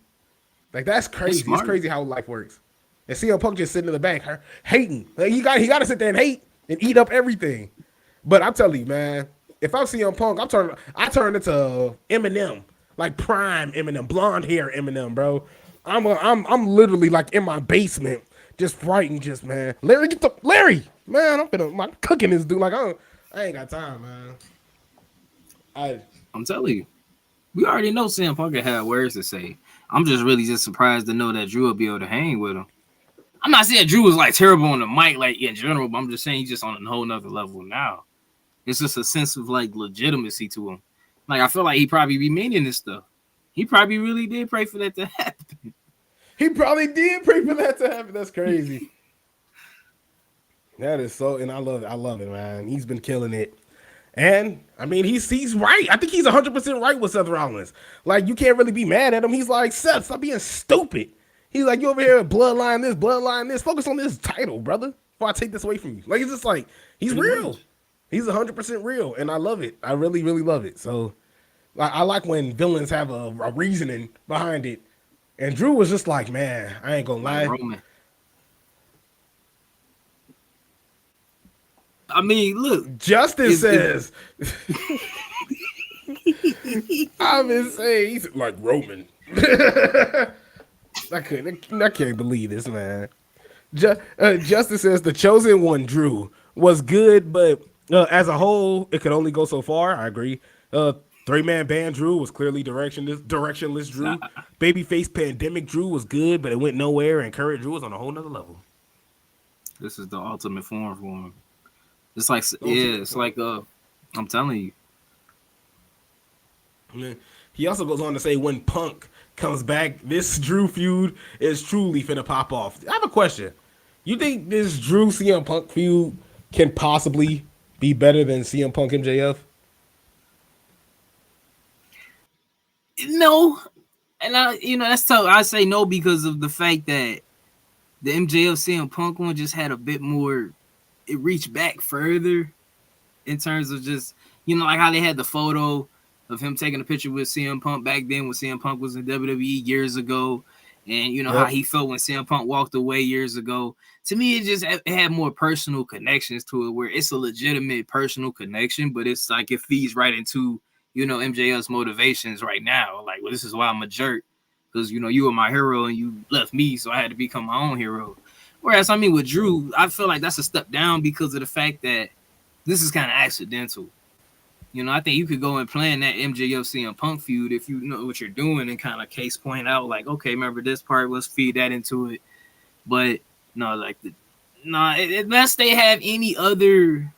Like that's crazy. It's crazy how life works. And CM Punk just sitting in the back, hating. Like he got to sit there and hate and eat up everything. But I'm telling you, man, if I'm CM Punk, I turn into Eminem, like prime Eminem, blonde hair Eminem, bro. I'm literally like in my basement, just writing, man. Larry, man, I'm cooking this dude. Like I ain't got time, man. I'm telling you. We already know CM Punk had words to say. I'm just surprised to know that Drew will be able to hang with him. I'm not saying Drew was like terrible on the mic, like in general, but I'm just saying he's just on a whole nother level now. It's just a sense of like legitimacy to him. Like I feel like he probably be meaning this stuff. He probably really did pray for that to happen. He probably did pray for that to happen. That's crazy. That is so, and I love it, man. He's been killing it. And I mean, he's right. I think he's 100% right with Seth Rollins. Like, you can't really be mad at him. He's like, Seth, stop being stupid. He's like, you over here bloodline this. Focus on this title, brother, before I take this away from you. Like, it's just like, he's real. He's 100% real, and I love it. I really, really love it. So, I like when villains have a reasoning behind it. And Drew was just like, man, I ain't gonna lie. Roman. I mean, look. Justin says. I've been saying he's like Roman. I can't believe this, man. Justice says the chosen one, Drew, was good, but as a whole, it could only go so far. I agree. Three-man band Drew was clearly directionless Drew. Babyface pandemic Drew was good, but it went nowhere. And current Drew was on a whole nother level. This is the ultimate form for him. It's like, yeah, it's like, I'm telling you. He also goes on to say when Punk comes back, this Drew feud is truly finna pop off. I have a question. You think this Drew CM Punk feud can possibly be better than CM Punk MJF? No. And that's tough. I say no because of the fact that the MJF CM Punk one just had a bit more, it reached back further in terms of just, like how they had the photo of him taking a picture with CM Punk back then when CM Punk was in WWE years ago. And how he felt when CM Punk walked away years ago. To me, it had more personal connections to it, where it's a legitimate personal connection, but it's like it feeds right into, MJF's motivations right now. Like, well, this is why I'm a jerk, because, you were my hero and you left me, so I had to become my own hero. Whereas, with Drew, I feel like that's a step down because of the fact that this is kind of accidental. I think you could go and plan that MJF CM Punk feud if you know what you're doing and kind of case point out, like, okay, remember this part, let's feed that into it. But no, unless they have any other,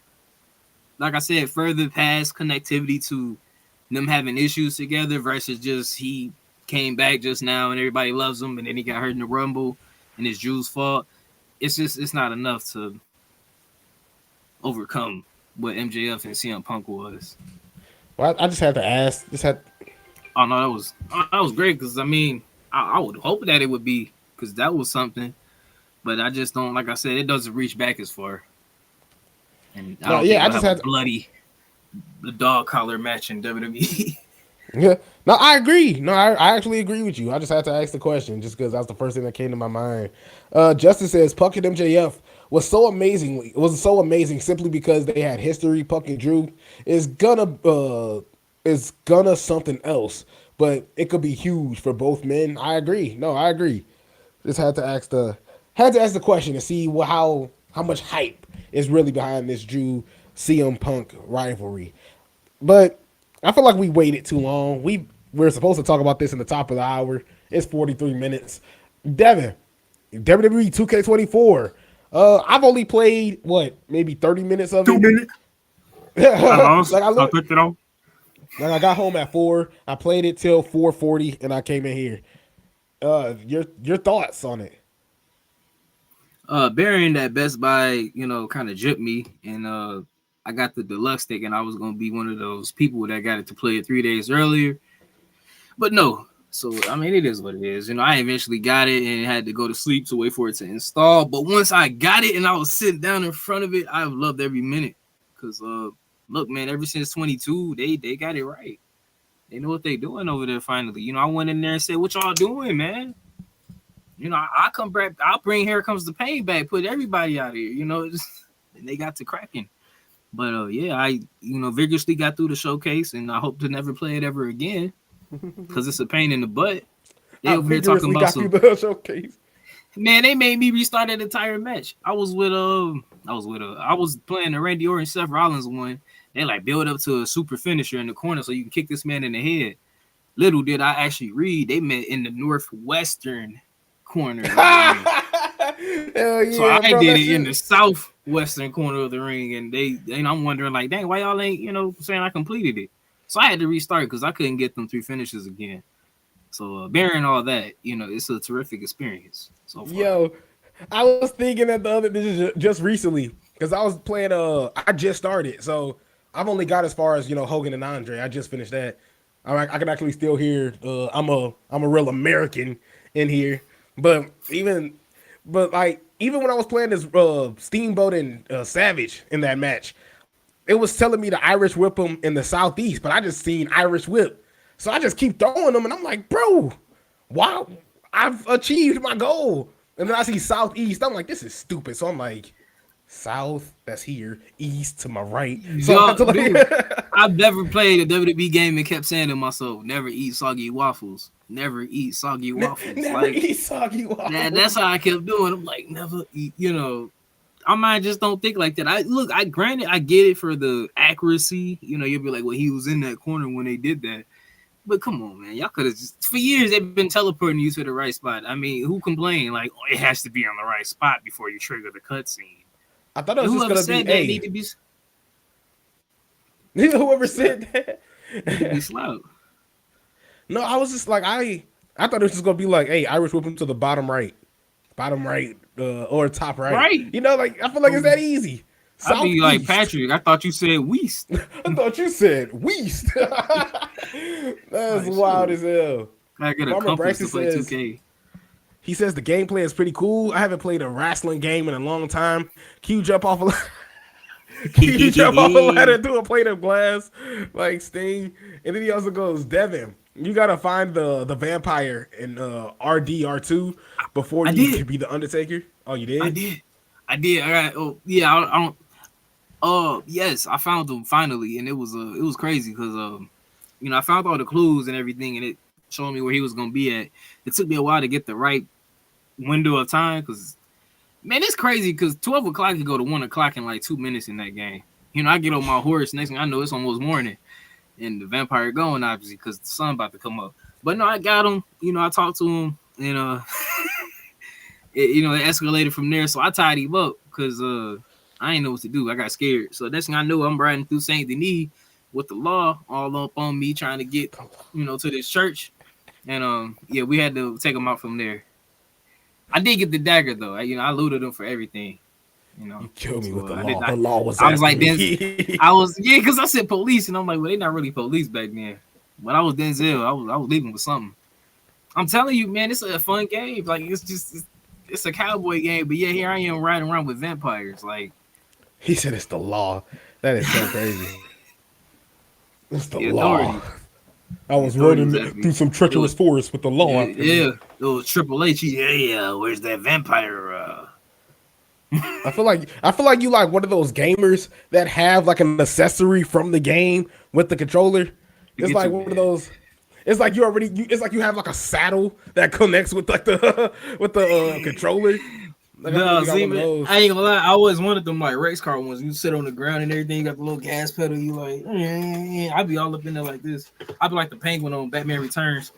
like I said, further past connectivity to them having issues together versus just he came back just now and everybody loves him and then he got hurt in the Rumble and it's Drew's fault. It's not enough to overcome what MJF and CM Punk was. Well, I just had to ask. Oh no, that was great because I would hope that it would be because that was something, but I just don't. Like I said, it doesn't reach back as far. And I just had the dog collar match in WWE. Yeah, no, I agree. No, I actually agree with you. I just had to ask the question just because that's the first thing that came to my mind. Justin says Punk and MJF was so amazing simply because they had history. Punk and Drew is gonna something else, but it could be huge for both men. I agree. No, I agree. Just had to ask the question to see how much hype is really behind this Drew CM Punk rivalry. But I feel like we waited too long. We're supposed to talk about this in the top of the hour. It's 43 minutes. Devin, WWE 2K24. I've only played maybe 30 minutes of it. 2 minutes. I clicked it on. Like I got home at 4. I played it till 4:40, and I came in here. Your thoughts on it? Bearing that Best Buy, kind of jipped me, and I got the deluxe stick, and I was gonna be one of those people that got it to play it 3 days earlier. But no. So, it is what it is. I eventually got it and had to go to sleep to wait for it to install. But once I got it and I was sitting down in front of it, I've loved every minute. Because, look, man, ever since 22, they got it right. They know what they're doing over there finally. I went in there and said, what y'all doing, man? I come back. I'll bring Here Comes the Pain back, put everybody out here, and they got to cracking. But, yeah, I, vigorously got through the showcase, and I hope to never play it ever again. Because it's a pain in the butt. They over here talking about some showcase. Man, they made me restart an entire match. I was playing the Randy Orton Seth Rollins one. They like build up to a super finisher in the corner so you can kick this man in the head. Little did I actually read they meant in the northwestern corner. So I did it in the southwestern corner of the ring, and I'm wondering like, dang, why y'all ain't saying I completed it? So I had to restart because I couldn't get them 3 finishes again. So bearing all that, it's a terrific experience so far. Yo, I was thinking that just recently because I was playing. I just started, so I've only got as far as Hogan and Andre. I just finished that. I can actually still hear. I'm a real American in here, but even when I was playing this Steamboat and Savage in that match. It was telling me to Irish whip them in the Southeast, but I just seen Irish whip. So I just keep throwing them, and I'm like, bro, wow, I've achieved my goal. And then I see Southeast. I'm like, this is stupid. So I'm like, South, that's here. East to my right. So dude, I've never played a WWE game and kept saying to myself, never eat soggy waffles. never eat soggy waffles. Never eat soggy waffles. That's how I kept doing. I'm like, never eat, I might just don't think like that. I granted I get it for the accuracy. You'll be like, well, he was in that corner when they did that. But come on, man. Y'all could have just for years they've been teleporting you to the right spot. I mean, who complained? Like, it has to be on the right spot before you trigger the cutscene. I thought it was just gonna be need to be whoever said that. need to be slow. No, I was just like I thought it was just gonna be like, hey, Irish whip him to the bottom right, or top right. Right. Like I feel like it's that easy. I'd be like, Patrick, I thought you said Weast. I thought you said Weast. That's wild as hell. I get a compass to play 2K. He says the gameplay is pretty cool. I haven't played a wrestling game in a long time. Can you jump off a ladder through a plate of glass like Sting? And then he also goes, Devin, you gotta find the vampire in RDR2 before you can be the Undertaker. Oh, you did? I did. All right. Oh, yeah. I don't. Yes, I found him finally, and it was crazy because I found all the clues and everything, and it showed me where he was gonna be at. It took me a while to get the right window of time because, man, it's crazy because 12 o'clock could go to 1 o'clock in like 2 minutes in that game. I get on my horse. Next thing I know, it's almost morning, and the vampire going obviously because the sun about to come up. But no, I got him. I talked to him, and it escalated from there. So I tied him up because I didn't know what to do. I got scared. So next thing I knew, I'm riding through Saint Denis with the law all up on me, trying to get to this church. And we had to take him out from there. I did get the dagger though. I looted him for everything. You killed me with the law. The law was. I was like, because I said police, and I'm like, well, they're not really police back then. But I was Denzel. I was leaving with something. I'm telling you, man, it's a fun game. Like it's a cowboy game, but yeah, here I am riding around with vampires. Like he said, it's the law. That is so crazy. It's the authority. Law. I was running through some treacherous forest with the law. Yeah, it was Triple H. Yeah, where's that vampire? I feel like you like one of those gamers that have like an accessory from the game with the controller. It's like one of those. It's like it's like you have like a saddle that connects with like the controller. Like no, see, man, I ain't gonna lie. I always wanted them like race car ones. You sit on the ground and everything. You got the little gas pedal. You like, I'd be all up in there like this. I'd be like the penguin on Batman Returns.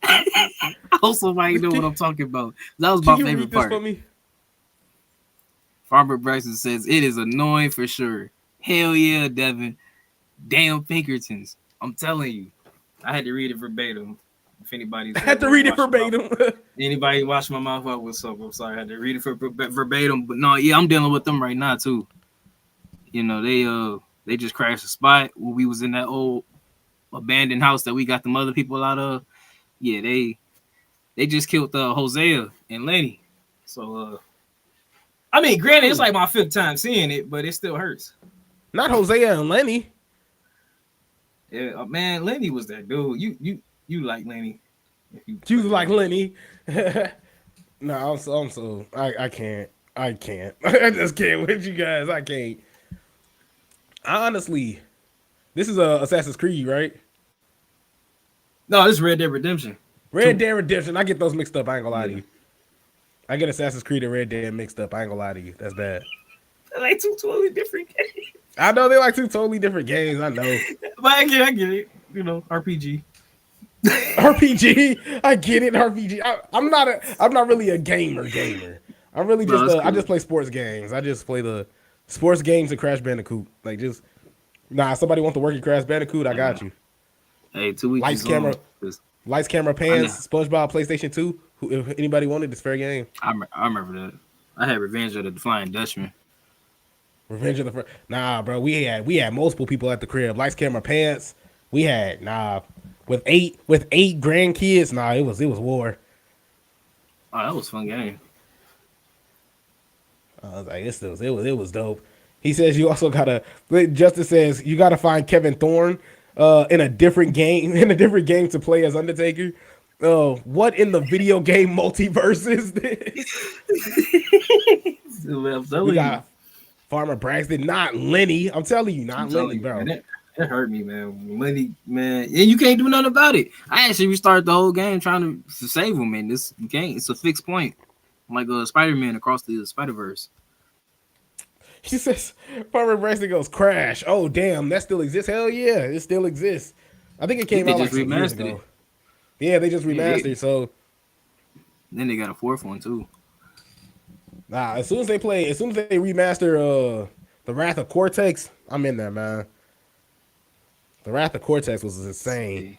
I hope somebody know what I'm talking about. That was my favorite part. For me? Farmer Bryson says it is annoying for sure. Hell yeah, Devin. Damn Pinkertons. I'm telling you. I had to read it verbatim. If anybody's had to read it verbatim. Anybody wash my mouth out with something? I'm sorry, I had to read it verbatim. But no, yeah, I'm dealing with them right now too. They just crashed a spot where we was in that old abandoned house that we got them other people out of. Yeah, they just killed Hosea and Lenny. So I mean, granted, it's like my 5th time seeing it, but it still hurts. Not Hosea and Lenny. Yeah, man, Lenny was that dude. You like Lenny? You like Lenny? No, I'm so I can't. I just can't with you guys. I can't. Honestly, this is Assassin's Creed, right? No, this is Red Dead Redemption. Red Dead Redemption. I get those mixed up. I ain't gonna lie to you. I get Assassin's Creed and Red Dead mixed up. I ain't gonna lie to you. That's bad. They're like 2 totally different games. I know they're like 2 totally different games. I know. But I get it. RPG. RPG. I get it. RPG. I'm not really a gamer. I'm really just cool. I just play sports games. I just play the sports games and Crash Bandicoot. Like just somebody want to work at Crash Bandicoot, I got you. Hey, 2 weeks. Lights, camera, pants, SpongeBob, PlayStation 2. If anybody wanted, it's fair game. I remember that. I had Revenge of the Flying Dutchman. Revenge of the bro. We had multiple people at the crib. Lights, camera, pants. We had with eight grandkids. It was war. Oh, that was a fun game. I was like, it was dope. He says you also gotta. Justice says you gotta find Kevin Thorne in a different game to play as Undertaker. What in the video game multiverse is this? We got Farmer Braxton, not Lenny. I'm telling you, not Lenny, bro. It hurt me, man. Money, man, and you can't do nothing about it. I actually restarted the whole game trying to save him, man. This game, it's a fixed point, like Spider-Man across the Spider-Verse. She says, Farmer Braxton goes, crash. Oh, damn, that still exists? Hell yeah, it still exists. I think it came out like some years ago. Yeah, they just remastered, so. Then they got a fourth one, too. Nah, as soon as they remaster The Wrath of Cortex, I'm in there, man. The Wrath of Cortex was insane.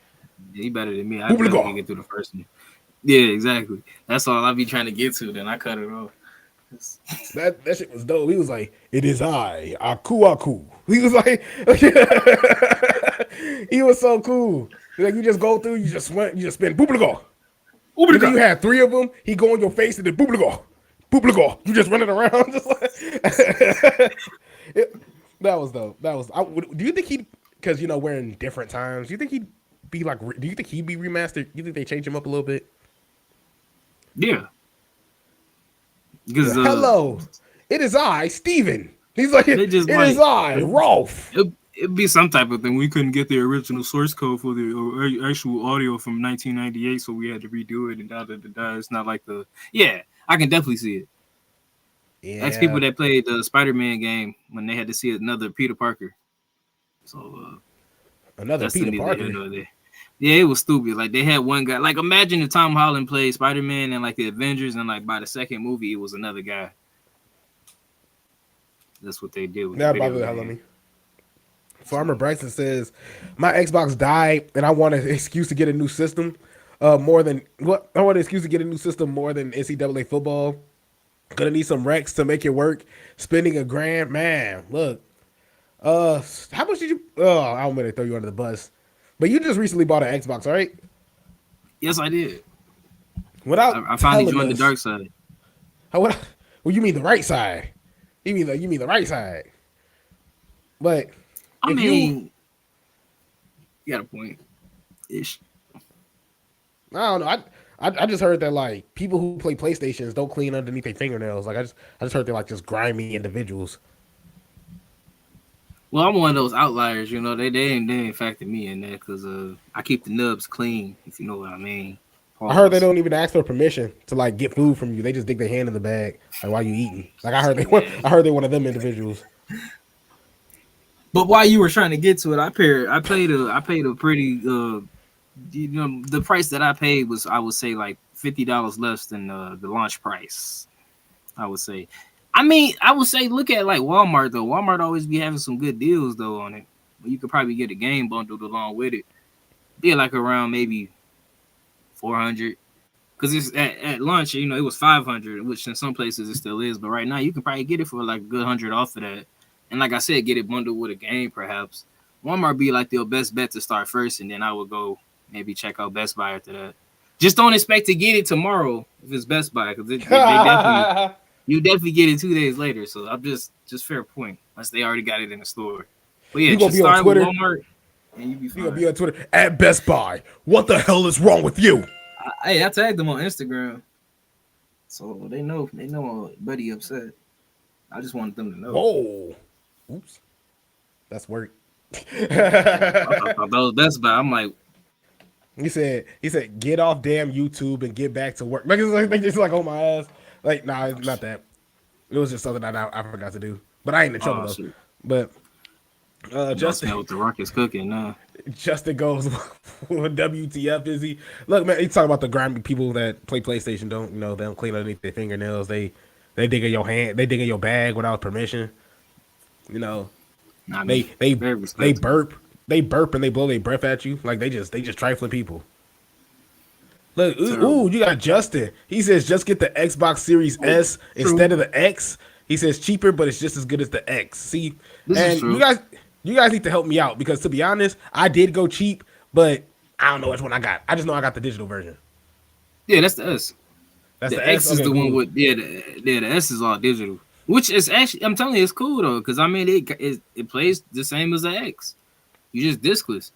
Yeah, he better than me. I couldn't get through the first one. Yeah, exactly. That's all I be trying to get to, then I cut it off. That shit was dope. He was like, "It is I, Aku Aku." He was like, he was so cool. Like, you just go through, you just spin, booblago. And then you have 3 of them. He go in your face and then booblago, booblago. You just running around, just like. That was dope. That was. Do you think he? Because we're in different times. Do you think he'd be like? Do you think he'd be remastered? Do you think they change him up a little bit? Yeah. Because hello, it is I, Steven. He's like, it is I, Rolf. It'd be some type of thing. We couldn't get the original source code for the actual audio from 1998, so we had to redo it and da. It's not like I can definitely see it. Yeah. Ask people that played the Spider-Man game when they had to see another Peter Parker. So another Peter Parker. Yeah, it was stupid. Like, they had one guy. Like, imagine if Tom Holland played Spider-Man and like the Avengers, and like by the second movie, it was another guy. That's what they did. That bothered the hell out of me. Farmer Braxton says, "My Xbox died, and I want an excuse to get a new system. I want an excuse to get a new system more than NCAA football. Gonna need some Rex to make it work. Spending $1,000, man. Look, how much did you? Oh, I don't want to throw you under the bus." But you just recently bought an Xbox, right? Yes, I did. I finally joined the dark side. Well, you mean the right side? You mean the right side? But I mean, you got a point. Ish. I don't know. I just heard that like people who play PlayStations don't clean underneath their fingernails. Like I just heard they're like just grimy individuals. Well, I'm one of those outliers, they ain't factor me in there because I keep the nubs clean, if you know what I mean. Pause. I heard they don't even ask for permission to like get food from you. They just dig their hand in the bag like while you eating. Like I heard they one of them individuals. But while you were trying to get to it, I paid a pretty the price that I paid was, I would say, like $50 less than the launch price. I would say. I mean, I would say look at like Walmart though. Walmart always be having some good deals though on it. You could probably get a game bundled along with it. Be like around maybe $400, because it's at launch. It was $500, which in some places it still is. But right now you can probably get it for like a good $100 off of that. And like I said, get it bundled with a game perhaps. Walmart be like your best bet to start first, and then I would go maybe check out Best Buy after that. Just don't expect to get it tomorrow if it's Best Buy, because they definitely. You definitely get it 2 days later, so I'm just fair point, unless they already got it in the store. But yeah, you gonna be on Twitter, Walmart, and you be fine. You gonna be on Twitter at Best Buy. What the hell is wrong with you? I tagged them on Instagram, so they know my buddy upset. I just wanted them to know. Whoa, oops, that's work. I thought that was Best Buy. I'm like, he said, get off damn YouTube and get back to work. Like it's like on my ass. Like, nah, it's not that. It was just something that I forgot to do. But I ain't in trouble though. Shoot. But Justin, with the Ruckus cooking, nah. Justin goes, what WTF is he? Look, man, he's talking about the grimy people that play PlayStation. They don't clean underneath their fingernails. They dig in your hand. They dig in your bag without permission. They burp. They burp and they blow their breath at you. Like they just trifling people. Look, you got Justin. He says just get the Xbox Series S instead of the X. He says cheaper, but it's just as good as the X. See, and you guys need to help me out, because to be honest, I did go cheap, but I don't know which one I got. I just know I got the digital version. Yeah, that's the S. That's the X is the one with the S is all digital, which is actually, I'm telling you, it's cool though, because I mean it plays the same as the X. You just discless.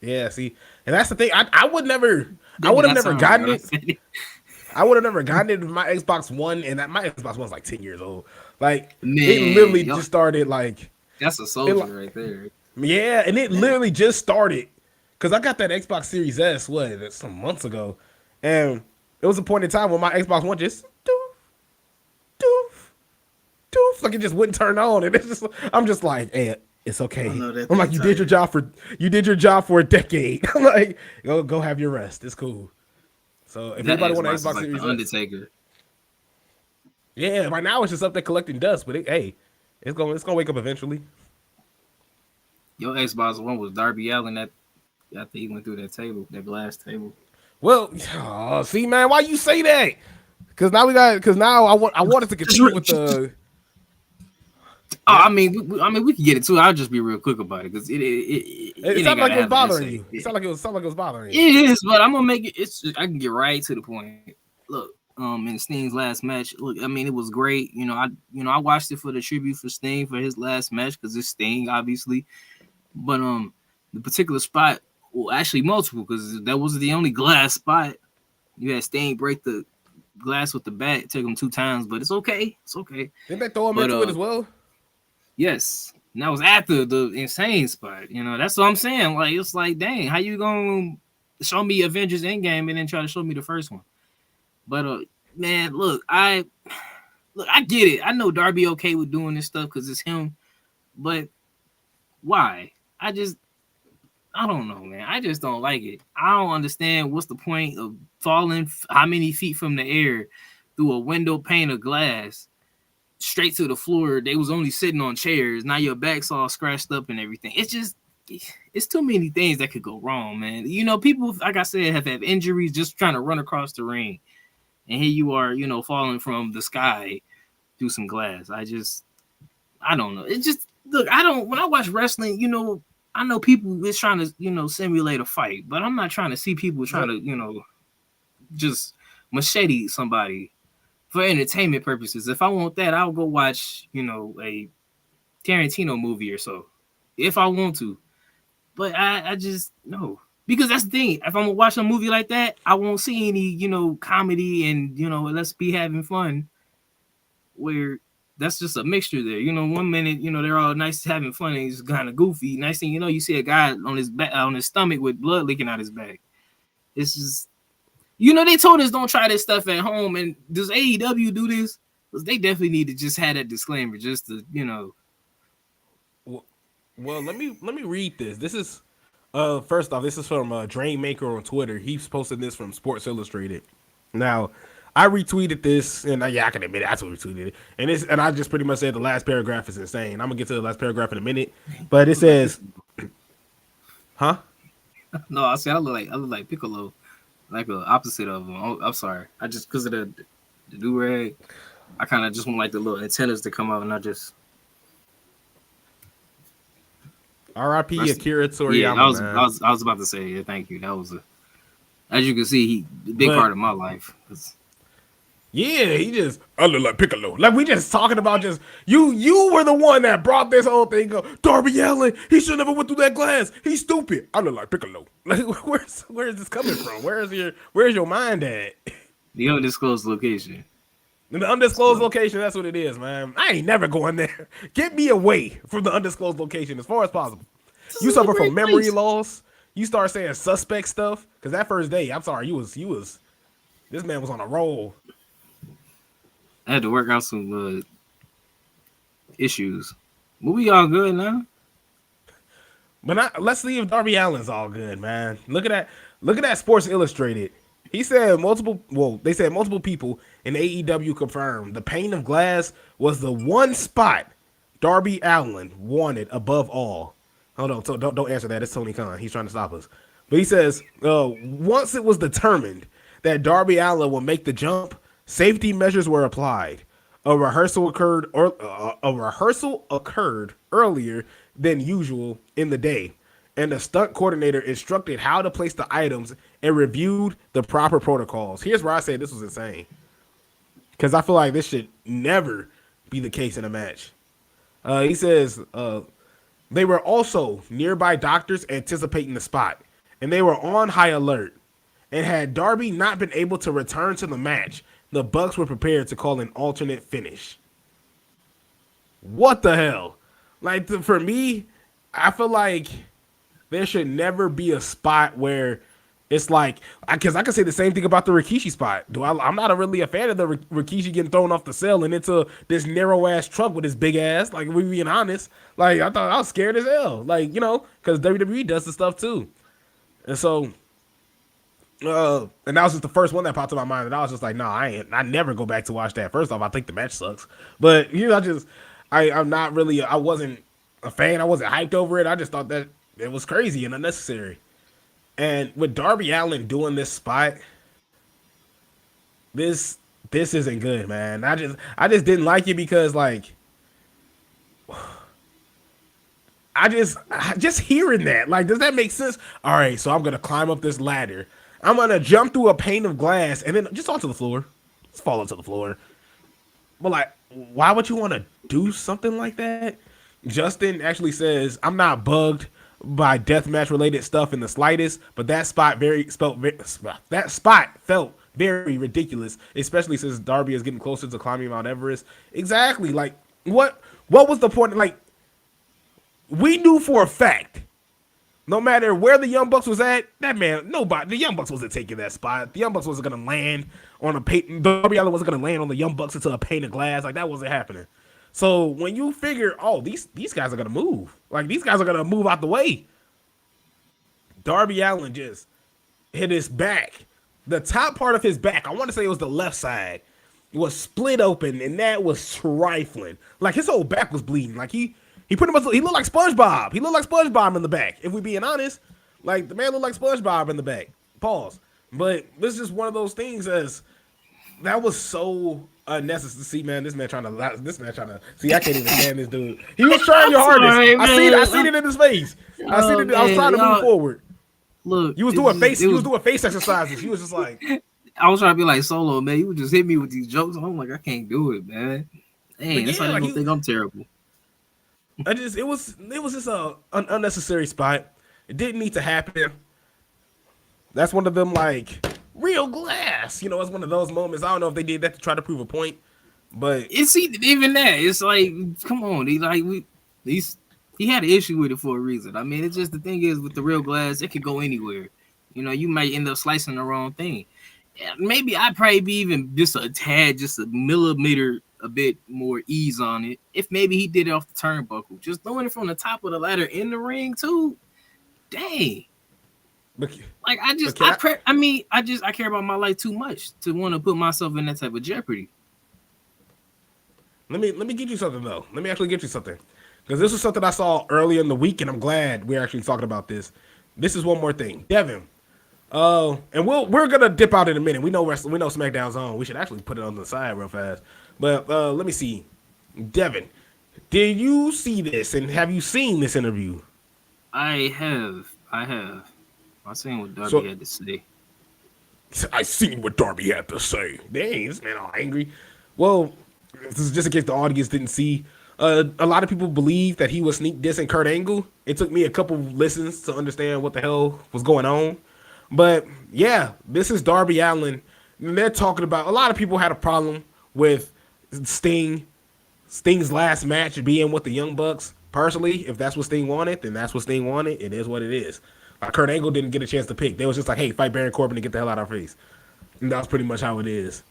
Yeah, see, and that's the thing. I would have never gotten it. I would have never gotten it with my Xbox One, and my Xbox One's like 10 years old. Like, it literally just started like That's a soldier right there. Yeah, and it literally just started because I got that Xbox Series S some months ago, and it was a point in time when my Xbox One just doof, doof, doof, like it just wouldn't turn on, and I'm just like, hey, it's okay. I'm like, you did your job for a decade. I'm like, go have your rest. It's cool. So if anybody want an Xbox like Series the Undertaker. Yeah, right now it's just up there collecting dust, but it's gonna wake up eventually. Your Xbox One was Darby Allin after he went through that glass table. Well, see, man, why you say that? Because now I wanted to continue with the. I mean, we can get it too. I'll just be real quick about it because it sounded like it was bothering you. It sounded like it was bothering you. It is, but I'm gonna make it. I can get right to the point. Look, in Sting's last match, look, I mean, it was great. I watched it for the tribute for Sting for his last match because it's Sting, obviously. But the particular spot, well, actually multiple, because that wasn't the only glass spot. You had Sting break the glass with the bat, take him 2 times, but it's okay. It's okay. Didn't they throw him into it as well? Yes. And that was after the insane spot. That's what I'm saying. Like, it's like, dang, how you gonna show me Avengers Endgame and then try to show me the first one? But man, look, I get it. I know Darby okay with doing this stuff because it's him, but why? I don't know, man. I just don't like it. I don't understand what's the point of falling how many feet from the air through a window pane of glass straight to the floor. They was only sitting on chairs. Now your back's all scratched up and everything. It's too many things that could go wrong, man. People, like I said, have had injuries just trying to run across the ring. And here you are, falling from the sky through some glass. I don't know. Look, when I watch wrestling, I know people is trying to, simulate a fight, but I'm not trying to see people trying to, just machete somebody for entertainment purposes. If I want that, I'll go watch, a Tarantino movie or so, if I want to. But I just, no. Because that's the thing. If I'm going to watch a movie like that, I won't see any, comedy and, let's be having fun, where that's just a mixture there. 1 minute, they're all nice having fun and he's kind of goofy. Next thing you know, you see a guy on his back, on his stomach with blood leaking out his back. It's just, they told us don't try this stuff at home. And does AEW do this? Because they definitely need to just have that disclaimer just to, Well, let me read this. This is first off, this is from Drainmaker on Twitter. He's posted this from Sports Illustrated. Now, I retweeted this, and I can admit it, I retweeted it. And I just pretty much said the last paragraph is insane. I'm gonna get to the last paragraph in a minute, but it says, "Huh?" No, I said I look like Piccolo, like the opposite of him. I'm sorry, I just because of the do rag, I kind of just want like the little antennas to come out, and I just. R.I.P. Akira Toriyama. Yeah, I was about to say, yeah, thank you. That was as you can see, he a big part of my life. Yeah, he just I look like Piccolo. Like we just talking about just you were the one that brought this whole thing up. Darby Allin, he should never went through that glass. He's stupid. I look like Piccolo. Like where is this coming from? Where's your mind at? The undisclosed location. The undisclosed location, that's what it is, man. I ain't never going there. Get me away from the undisclosed location as far as possible. You suffer from memory loss. You start saying suspect stuff. Because that first day, I'm sorry, you was this man was on a roll. I had to work out some issues. But we all good now. But let's see if Darby Allin's all good, man. Look at that Sports Illustrated. He said they said multiple people in AEW confirmed the pane of glass was the one spot Darby Allin wanted above all. Hold on, so don't answer that. It's Tony Khan. He's trying to stop us. But he says, once it was determined that Darby Allin would make the jump, safety measures were applied. A rehearsal occurred earlier than usual in the day, and the stunt coordinator instructed how to place the items and reviewed the proper protocols. Here's where I say this was insane, because I feel like this should never be the case in a match. He says they were also nearby doctors anticipating the spot, and they were on high alert. And had Darby not been able to return to the match, the Bucks were prepared to call an alternate finish. What the hell? Like for me, I feel like there should never be a spot where it's like, because I can say the same thing about the Rikishi spot. I'm not really a fan of the Rikishi getting thrown off the cell and into this narrow ass truck with his big ass. Like, we being honest, like I thought I was scared as hell. Like, because WWE does the stuff too, and so. And that was just the first one that popped in my mind, and I was just like, "No, I never go back to watch that." First off, I think the match sucks, but I'm not really, I wasn't a fan. I wasn't hyped over it. I just thought that it was crazy and unnecessary. And with Darby Allin doing this spot, this isn't good, man. I just didn't like it because like. I just hearing that, like, does that make sense? All right, so I'm gonna climb up this ladder. I'm gonna jump through a pane of glass and then just onto the floor. Just fall onto the floor. But like, why would you want to do something like that? Justin actually says, I'm not bugged by deathmatch related stuff in the slightest, but that spot felt very ridiculous, especially since Darby is getting closer to climbing Mount Everest. Exactly. Like, what was the point? Like, we knew for a fact, no matter where the Young Bucks was at, the Young Bucks wasn't taking that spot. The Young Bucks wasn't gonna land on a paint. Darby Allin wasn't gonna land on the Young Bucks into a pane of glass. Like, that wasn't happening. So when you figure, oh, these guys are gonna move, like these guys are gonna move out the way, Darby Allin just hit his back. The top part of his back, I want to say it was the left side, was split open, and that was trifling. Like, his whole back was bleeding. Like, he pretty much, he looked like SpongeBob. He looked like SpongeBob in the back. If we being honest, like, the man looked like SpongeBob in the back. Pause. But this is just one of those things that was so unnecessary. See, man, this man trying to see. I can't even stand this dude. He was trying your hardest. Sorry, I seen it in his face. I was trying to move forward. Look, You was doing face exercises. He was just like, I was trying to be like Solo, man. You would just hit me with these jokes. I'm like, I can't do it, man. Dang, that's why they don't think I'm terrible. It was just an unnecessary spot. It didn't need to happen. That's one of them, like, real glass. It's one of those moments. I don't know if they did that to try to prove a point, but It's even that. It's like, come on, he had an issue with it for a reason. I mean, it's just, the thing is, with the real glass, it could go anywhere. You might end up slicing the wrong thing. Yeah, maybe I'd probably be even just a millimeter, a bit more ease on it. If maybe he did it off the turnbuckle, just throwing it from the top of the ladder in the ring too. Dang. Like, I care about my life too much to want to put myself in that type of jeopardy. Let me get you something though. Let me actually get you something, because this is something I saw earlier in the week, and I'm glad we're actually talking about this. This is one more thing, Devin. And we're gonna dip out in a minute. We know SmackDown's on. We should actually put it on the side real fast. But let me see, Devin, did you see this, and have you seen this interview? I have. I seen what Darby had to say. I seen what Darby had to say. Dang, this man all angry. Well, this is just in case the audience didn't see. A lot of people believe that he was sneak dissing Kurt Angle. It took me a couple listens to understand what the hell was going on. But yeah, this is Darby Allin. And they're talking about, a lot of people had a problem with Sting's last match being with the Young Bucks. Personally, if that's what Sting wanted, then that's what Sting wanted. It is what it is. Kurt Angle didn't get a chance to pick. They was just like, hey, fight Baron Corbin and get the hell out of our face. And that's pretty much how it is.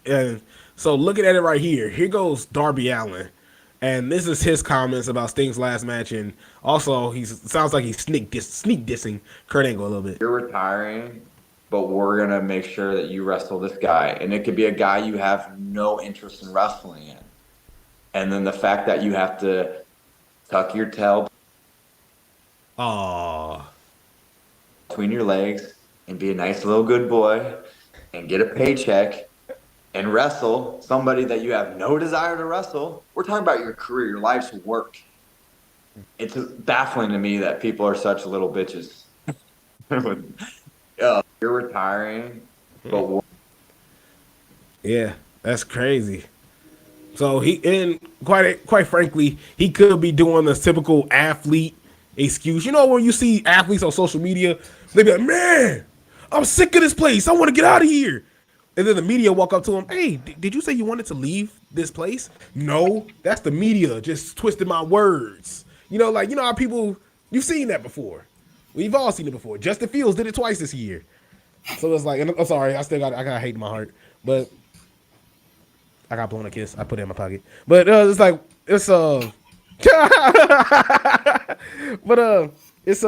And so looking at it right here, here goes Darby Allin. And this is his comments about Sting's last match. And also, sounds like he's sneak dissing Kurt Angle a little bit. You're retiring, but we're going to make sure that you wrestle this guy. And it could be a guy you have no interest in wrestling in. And then the fact that you have to tuck your tail between your legs and be a nice little good boy and get a paycheck and wrestle somebody that you have no desire to wrestle. We're talking about your career, your life's work. It's baffling to me that people are such little bitches. You're retiring, but yeah, that's crazy. So quite frankly, he could be doing the typical athlete excuse. When you see athletes on social media, they be like, man, I'm sick of this place. I want to get out of here. And then the media walk up to him, hey, did you say you wanted to leave this place? No, that's the media just twisted my words. Like, how people, you've seen that before. We've all seen it before. Justin Fields did it twice this year. So it's like, and I'm sorry, I got hate in my heart, but I got blown a kiss. I put it in my pocket. But it's like, it's, but it's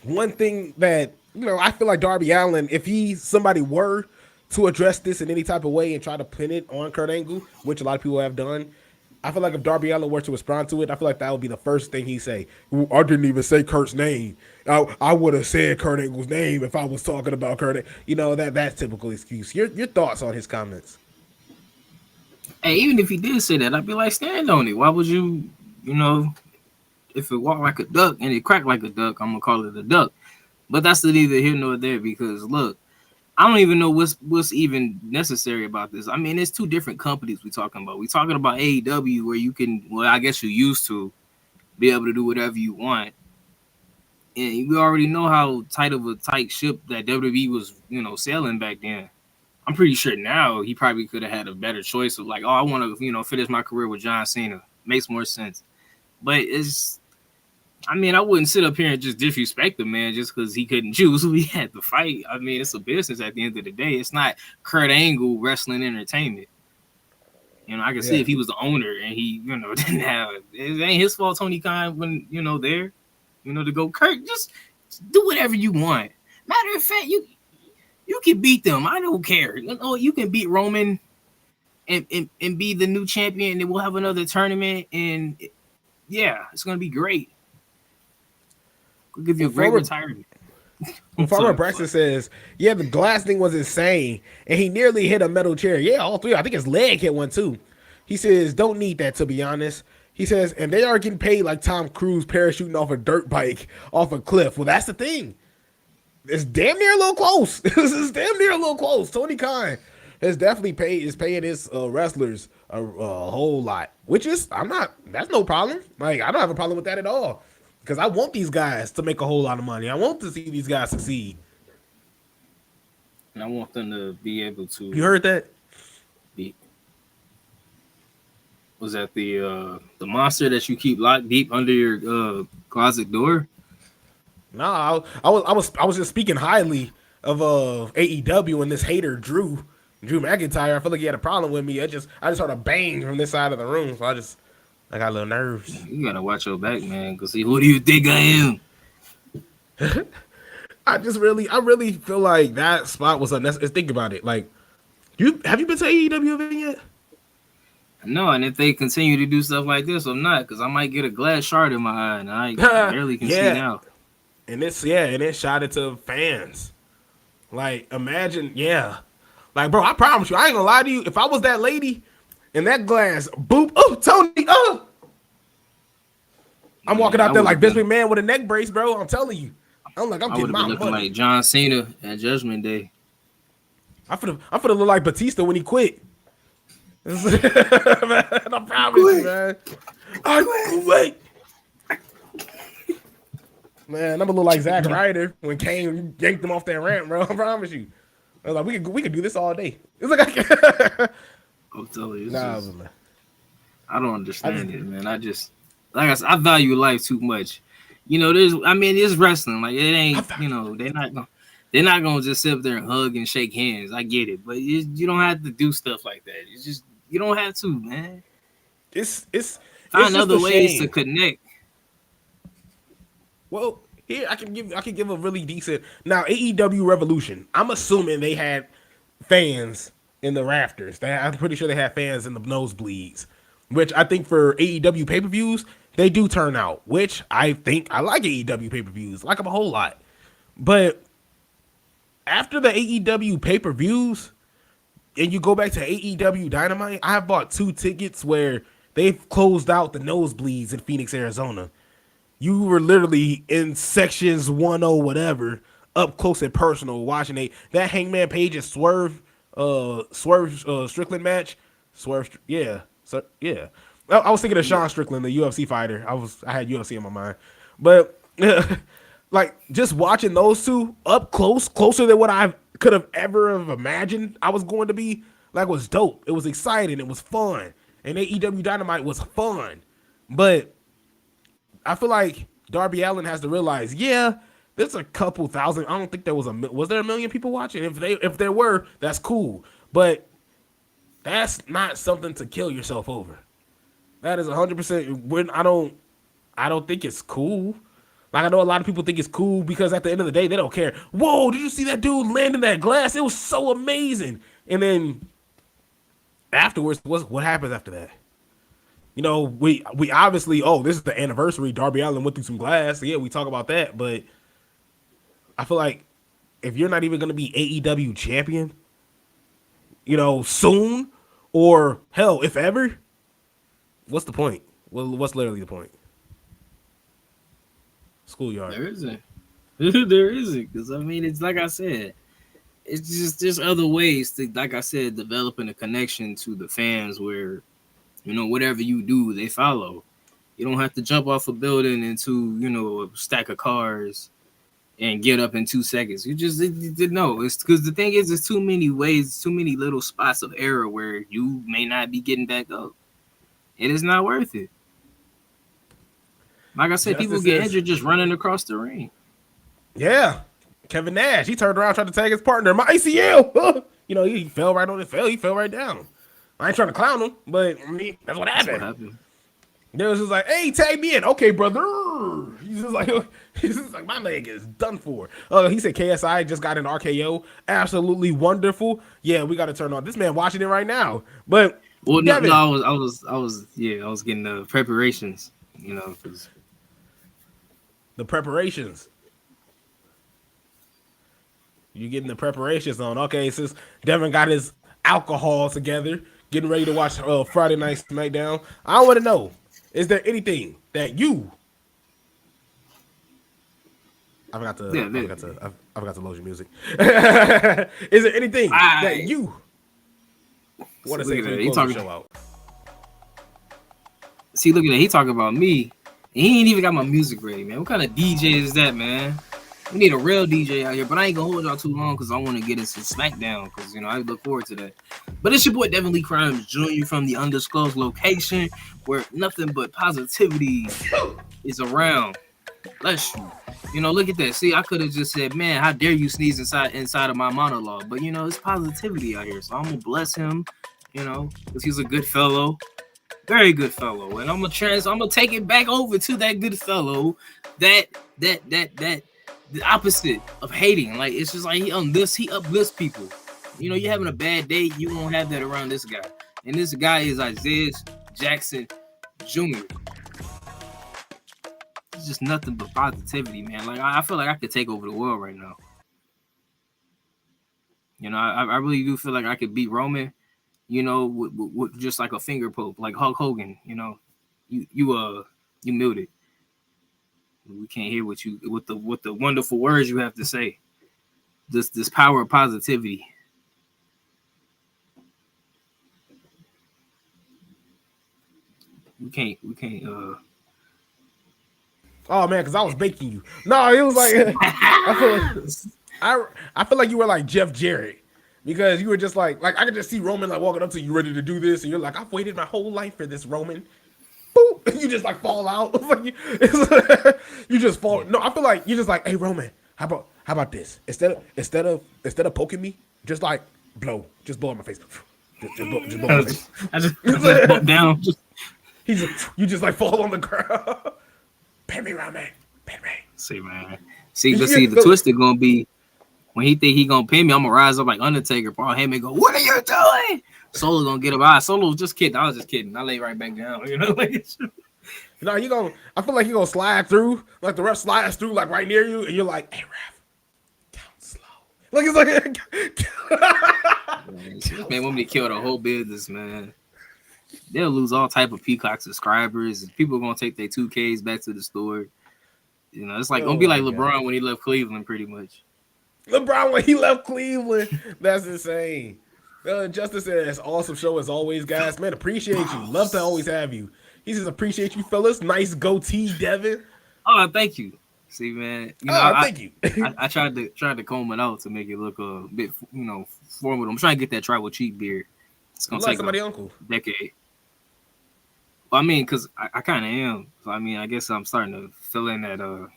one thing that, I feel like Darby Allin, if somebody were to address this in any type of way and try to pin it on Kurt Angle, which a lot of people have done, I feel like if Darby Allin were to respond to it, I feel like that would be the first thing he say. I didn't even say Kurt's name. I would have said Kurt Angle's name if I was talking about Kurt. That's typical excuse. Your thoughts on his comments? Hey, even if he did say that, I'd be like, stand on it. Why would you, if it walked like a duck and it cracked like a duck, I'm gonna call it a duck. But that's neither here nor there, because look, I don't even know what's even necessary about this. I mean, it's two different companies we're talking about. We're talking about AEW, where you can, well, I guess you used to be able to do whatever you want. And we already know how tight of a tight ship that WWE was, sailing back then. I'm pretty sure now he probably could have had a better choice of like, oh, I want to, finish my career with John Cena. Makes more sense. But I wouldn't sit up here and just disrespect the man just because he couldn't choose who he had to fight. I mean, it's a business at the end of the day. It's not Kurt Angle wrestling entertainment. I can see if he was the owner and he, didn't have it ain't his fault. Tony Khan when there, to go, Kurt, just do whatever you want. Matter of fact, you can beat them. I don't care. You can beat Roman and be the new champion, and then we'll have another tournament, and it's gonna be great. We'll give you a great retirement. Farmer Braxton says, yeah, the glass thing was insane, and he nearly hit a metal chair. Yeah, all three. I think his leg hit one too. He says, don't need that, to be honest. He says, and they are getting paid like Tom Cruise parachuting off a dirt bike off a cliff. Well, that's the thing. It's damn near a little close. It's damn near a little close. Tony Khan has definitely paying his wrestlers a whole lot, which is, that's no problem. Like, I don't have a problem with that at all. Because I want these guys to make a whole lot of money. I want to see these guys succeed. And I want them to be able to. You heard that? Was that the monster that you keep locked deep under your closet door? No, I was just speaking highly of AEW and this hater Drew McIntyre. I feel like he had a problem with me. I just heard a bang from this side of the room, so I got a little nerves. You gotta watch your back, man. Cause see, who do you think I am? I really feel like that spot was unnecessary. Think about it. Like, have you been to AEW event yet? No, and if they continue to do stuff like this, I'm not, because I might get a glass shard in my eye, and I barely can see now. And it's shot it to fans. Like, imagine, like, bro, I promise you, I ain't gonna lie to you. If I was that lady and that glass, boop, oh, Tony, oh, I'm walking out there like Vince McMahon with a neck brace, bro. I'm telling you, I'm getting my looking money. Like John Cena at Judgment Day. I'm finna look like Batista when he quit. I promise you, man. I quit. Man, I'm gonna look like Zack Ryder when Kane yanked him off that ramp, bro. I promise you. I was like, we could do this all day. It's like I'm telling you, man. I don't understand it, man. I value life too much. It's wrestling. Like, it ain't, they're not gonna just sit up there and hug and shake hands. I get it, but you don't have to do stuff like that. It's just, you don't have to, man. It's find other ways to connect. Well, here I can give a really decent. Now, AEW Revolution, I'm assuming they had fans in the rafters. I'm pretty sure they had fans in the nosebleeds, which I think for AEW pay-per-views, they do turn out, which I think I like AEW pay-per-views, like them a whole lot. But after the AEW pay-per-views, and you go back to AEW Dynamite, I have bought 2 tickets where they've closed out the nosebleeds in Phoenix, Arizona. You were literally in sections 1-0 whatever, up close and personal, watching that Hangman Page and Swerve Strickland match. I was thinking of Sean Strickland, the UFC fighter. I had UFC in my mind, but like just watching those two up close, closer than what I've could have ever have imagined I was going to be, like, was dope. It was exciting. It was fun. And AEW Dynamite was fun. But I feel like Darby Allin has to realize, yeah, there's a couple thousand. I don't think there was there a million people watching? If there were, that's cool. But that's not something to kill yourself over. That is 100%. When I don't think it's cool. Like, I know a lot of people think it's cool because at the end of the day, they don't care. Whoa, did you see that dude land in that glass? It was so amazing. And then afterwards, what happens after that? You know, we obviously, this is the anniversary. Darby Allin went through some glass. Yeah, we talk about that. But I feel like if you're not even going to be AEW champion, you know, soon, or hell, if ever, what's the point? Well, what's literally the point? Schoolyard. There isn't. There isn't. Because, I mean, it's like I said, it's just there's other ways to, like I said, developing a connection to the fans where, you know, whatever you do, they follow. You don't have to jump off a building into, you know, a stack of cars and get up in 2 seconds. You just no. It's because the thing is, there's too many ways, too many little spots of error where you may not be getting back up. It is not worth it. Like I said, people get injured just running across the ring. Yeah. Kevin Nash, he turned around, tried to tag his partner. My ACL. You know, he fell right on it. He fell right down. I ain't trying to clown him, but I mean, that's what happened. They was just like, hey, tag me in. Okay, brother. He's just like, my leg is done for. He said KSI just got an RKO. Absolutely wonderful. Yeah, we got to turn on. This man watching it right now. But well, Devin, I was getting the preparations, you know, because the preparations. You getting the preparations on. Okay, since Devin got his alcohol together, getting ready to watch Friday Night SmackDown, I want to know, is there anything that you... I forgot to load your music. Is there anything that you want to say to close the show out? See, look at that. He talking about me. He ain't even got my music ready, man. What kind of DJ is that, man? We need a real DJ out here, but I ain't gonna hold y'all too long because I want to get into SmackDown because, you know, I look forward to that. But it's your boy Devin Lee Crimes Jr. from the undisclosed location where nothing but positivity is around. Bless you. You know, look at that. See, I could have just said, man, how dare you sneeze inside of my monologue? But, you know, it's positivity out here. So I'm going to bless him, you know, because he's a good fellow. Very good fellow. And I'm going to take it back over to that good fellow that the opposite of hating. Like, it's just like he uplifts people. You know, you're having a bad day, you won't have that around this guy. And this guy is Isaiah Jackson Jr. It's just nothing but positivity, man. Like, I feel like I could take over the world right now. You know, I really do feel like I could beat Roman, you know, with just like a finger poke, like Hulk Hogan. You know, you muted. We can't hear what the wonderful words you have to say. This power of positivity. We can't. Oh man, because I was baking you. No, it was like I feel like you were like Jeff Jarrett because you were just like I could just see Roman like walking up to you ready to do this, and you're like, I've waited my whole life for this, Roman. Boop, you just like fall out. You just fall. No, I feel like you're just like, hey Roman, how about this? Instead of poking me, just like blow in my face. Just blow in my face. I just bump down. You just like fall on the ground. Pay me, Roman. Pay me. See, man. See, the twist is gonna be when he think he gonna pay me, I'm gonna rise up like Undertaker, Paul Heyman go, what are you doing? Solo gonna get up. Solo was just kidding. I was just kidding. I lay right back down. You know, like no, I feel like you gonna slide through, like the ref slides through, like right near you, and you're like, hey ref, count slow. Like it's like man want me to kill the whole business, man. They'll lose all type of Peacock subscribers. People are gonna take their 2Ks back to the store. You know, it's like gonna be like LeBron when he left Cleveland, pretty much. LeBron when he left Cleveland. That's insane. Justice says, awesome show as always, guys. Man, appreciate you. Love to always have you. He says, appreciate you, fellas. Nice goatee, Devin. Oh, thank you. See, man, Thank you. I tried to comb it out to make it look a bit, formal. I'm trying to get that tribal cheap beard. It's You gonna like take somebody a uncle. decade. Well, I mean, because I kind of am. So I mean, I guess I'm starting to fill in that. I'm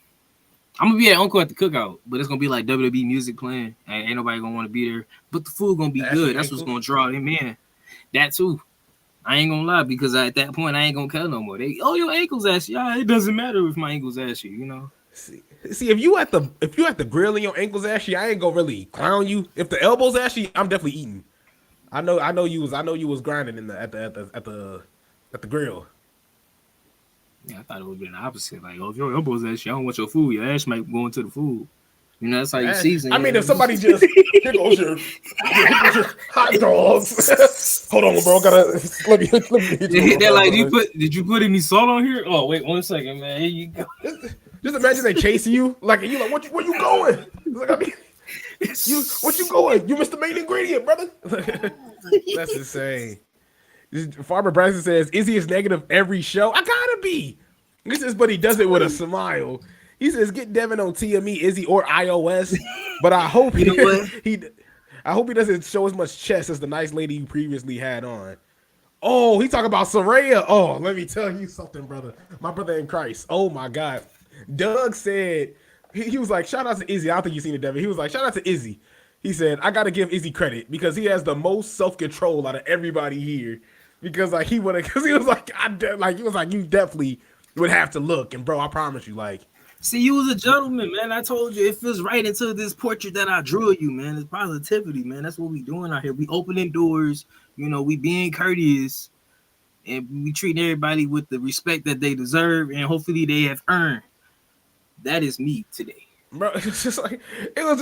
gonna be that uncle at the cookout, but it's gonna be like WWE music playing. Ain't nobody gonna want to be there, but the food gonna be good. That's what's gonna draw them in. That too. I ain't gonna lie, because at that point I ain't gonna care no more. Your ankles ashy. Yeah, it doesn't matter if my ankles ashy, See, if you at the grill and your ankles ashy, I ain't gonna really clown you. If the elbows ashy, I'm definitely eating. I know you was grinding at the grill. Yeah, I thought it would be the opposite. Like, if your elbows ashy, I don't want your food. Your ass might go into the food. That's how you season. I mean, if somebody just here goes your hot dogs. Hold on, bro. Let me hit that. Like, did you put any salt on here? Oh, wait 1 second, man. Here you go. Just imagine they chasing you, like, and you like, where you going? It's like, I mean, what you going? You missed the main ingredient, brother. That's insane. Farmer Bryson says, Izzy is negative every show. I gotta be. He says, but he does it with a smile. He says, get Devin on TME, Izzy, or iOS. But I hope I hope he doesn't show as much chest as the nice lady you previously had on. Oh, he talking about Saraya. Oh, let me tell you something, brother. My brother in Christ. Oh my God. Doug said, he was like, shout out to Izzy. I don't think you've seen it, Devin. He was like, shout out to Izzy. He said, I gotta give Izzy credit because he has the most self-control out of everybody here. Because he was like, you definitely would have to look. And bro, I promise you, like. See, you was a gentleman, man. I told you it fits right into this portrait that I drew of you, man. It's positivity, man. That's what we doing out here. We opening doors, we being courteous, and we treating everybody with the respect that they deserve, and hopefully they have earned. That is me today. Bro, it was just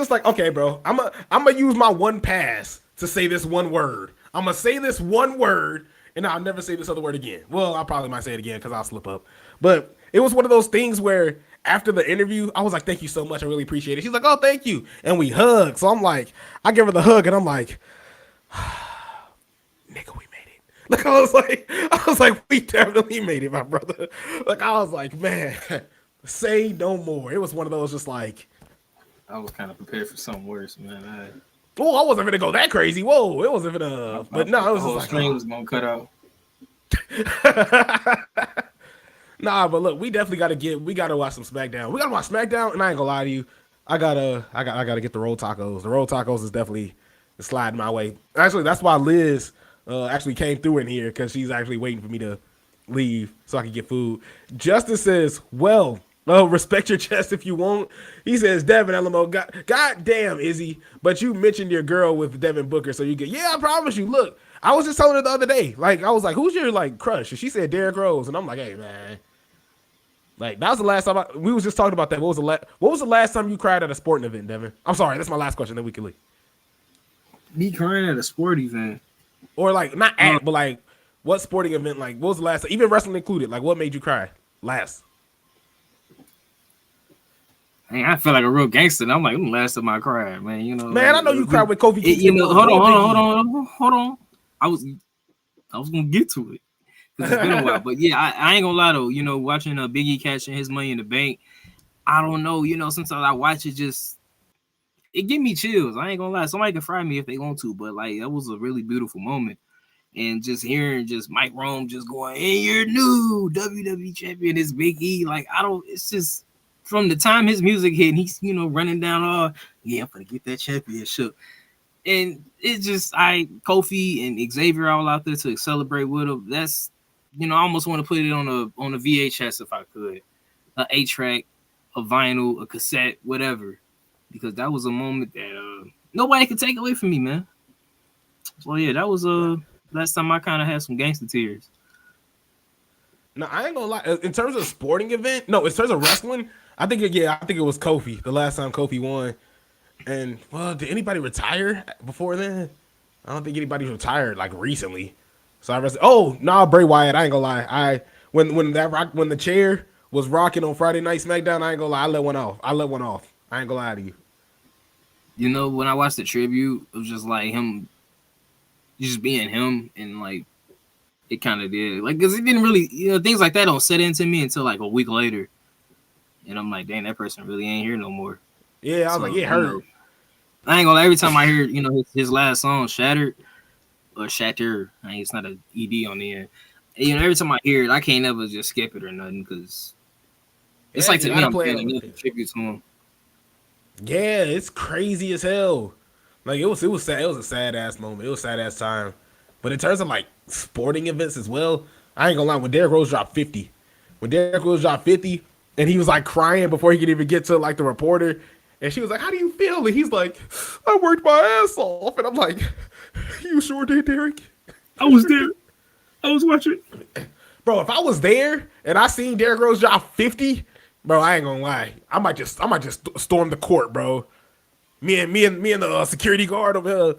like, okay, bro, I'm gonna use my one pass to say this one word. I'm gonna say this one word, and I'll never say this other word again. Well, I probably might say it again because I'll slip up. But it was one of those things where after the interview, I was like, thank you so much. I really appreciate it. She's like, oh, thank you. And we hugged. So I'm like, I give her the hug and I'm like, nigga, we made it. Like, I was like, we definitely made it, my brother. Like, I was like, man, say no more. It was one of those just like. I was kind of prepared for something worse, man. I wasn't going to go that crazy. Whoa, it wasn't going to. But no, it was just like. String was going to cut out. Nah, but look, we definitely gotta watch some SmackDown. We gotta watch SmackDown, and I ain't gonna lie to you, I gotta get the roll tacos. The roll tacos is definitely sliding my way. Actually, that's why Liz actually came through in here because she's actually waiting for me to leave so I can get food. Justice says, well, respect your chest if you won't. He says, Devin LMO, God damn, Izzy, but you mentioned your girl with Devin Booker, so you get. Yeah, I promise you. Look, I was just telling her the other day, like I was like, who's your crush? And she said Derrick Rose, and I'm like, hey man. Like, that was the last time we was just talking about that. What was the last time you cried at a sporting event, Devin? I'm sorry, that's my last question. Then we can leave. Me crying at a sporting event, or not at, but what sporting event? Like, what was the last? Even wrestling included. Like, what made you cry last? Man, I feel like a real gangster. And I'm like, the last time I cried, man. Man, I know you cried with Kofi. Hold on. I was gonna get to it. It's been a while, but yeah, I ain't gonna lie though. Watching Biggie cashing his Money in the Bank, I don't know. Sometimes I watch it, it give me chills. I ain't gonna lie. Somebody can fry me if they want to, but that was a really beautiful moment. And just hearing Mike Rome just going, "Hey, you're new WWE champion." It's Big E. It's just from the time his music hit, and he's running down I'm gonna get that championship. And it's just Kofi and Xavier all out there to celebrate with him. That's I almost want to put it on a VHS if I could, a 8-track, a vinyl, a cassette, whatever, because that was a moment that nobody could take away from me, man. So yeah, that was last time I kind of had some gangster tears. No, I ain't gonna lie. In terms of sporting event, no, in terms of wrestling, I think it was Kofi. The last time Kofi won. And did anybody retire before then? I don't think anybody retired recently. So Bray Wyatt. I ain't gonna lie. When the chair was rocking on Friday Night SmackDown, I ain't gonna lie. I let one off. I ain't gonna lie to you. When I watched the tribute, it was just him, just being him, and it kind of did because it didn't really things like that don't set into me until a week later. and I'm like, dang, that person really ain't here no more. Yeah, I was So, like, it hurt. I ain't gonna lie, every time I hear, his last song, Shattered, or Shatter, it's not an ED on the end. Every time I hear it, I can't ever just skip it or nothing, because it's Yeah, like, you to me, gotta I'm play paying it. enough tribute to him. Yeah, it's crazy as hell. Like it was sad. It was a sad ass moment. It was a sad ass time. But in terms of like sporting events as well, I ain't gonna lie. When Derrick Rose dropped 50, and he was like crying before he could even get to like the reporter, and she was like, "How do you feel?" And he's like, "I worked my ass off," and I'm like, "You sure did, Derrick." I was there. I was watching. Bro, if I was there and I seen Derrick Rose drop 50, bro, I ain't gonna lie. I might just storm the court, bro. Me and the security guard over here.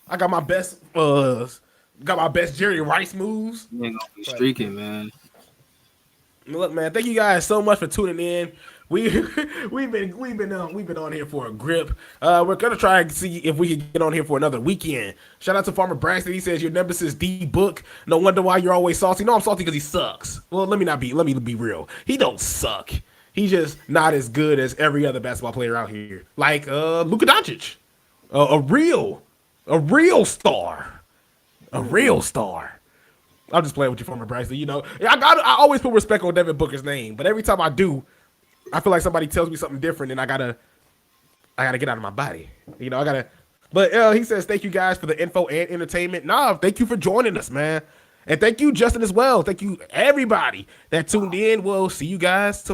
I got my best Jerry Rice moves. You ain't gonna be streaking, man. Look, man, thank you guys so much for tuning in. We've been on here for a grip. We're gonna try and see if we can get on here for another weekend. Shout out to Farmer Braxton. He says your nemesis D Book. No wonder why you're always salty. No, I'm salty because he sucks. Well, let me be real. He don't suck. He's just not as good as every other basketball player out here. Like Luka Doncic, a real star, a real star. I'm just playing with you, Farmer Braxton. I always put respect on Devin Booker's name, but every time I do, I feel like somebody tells me something different, and I gotta get out of my body. But he says thank you guys for the info and entertainment. Nah, thank you for joining us, man, and thank you Justin as well. Thank you everybody that tuned in. We'll see you guys tomorrow.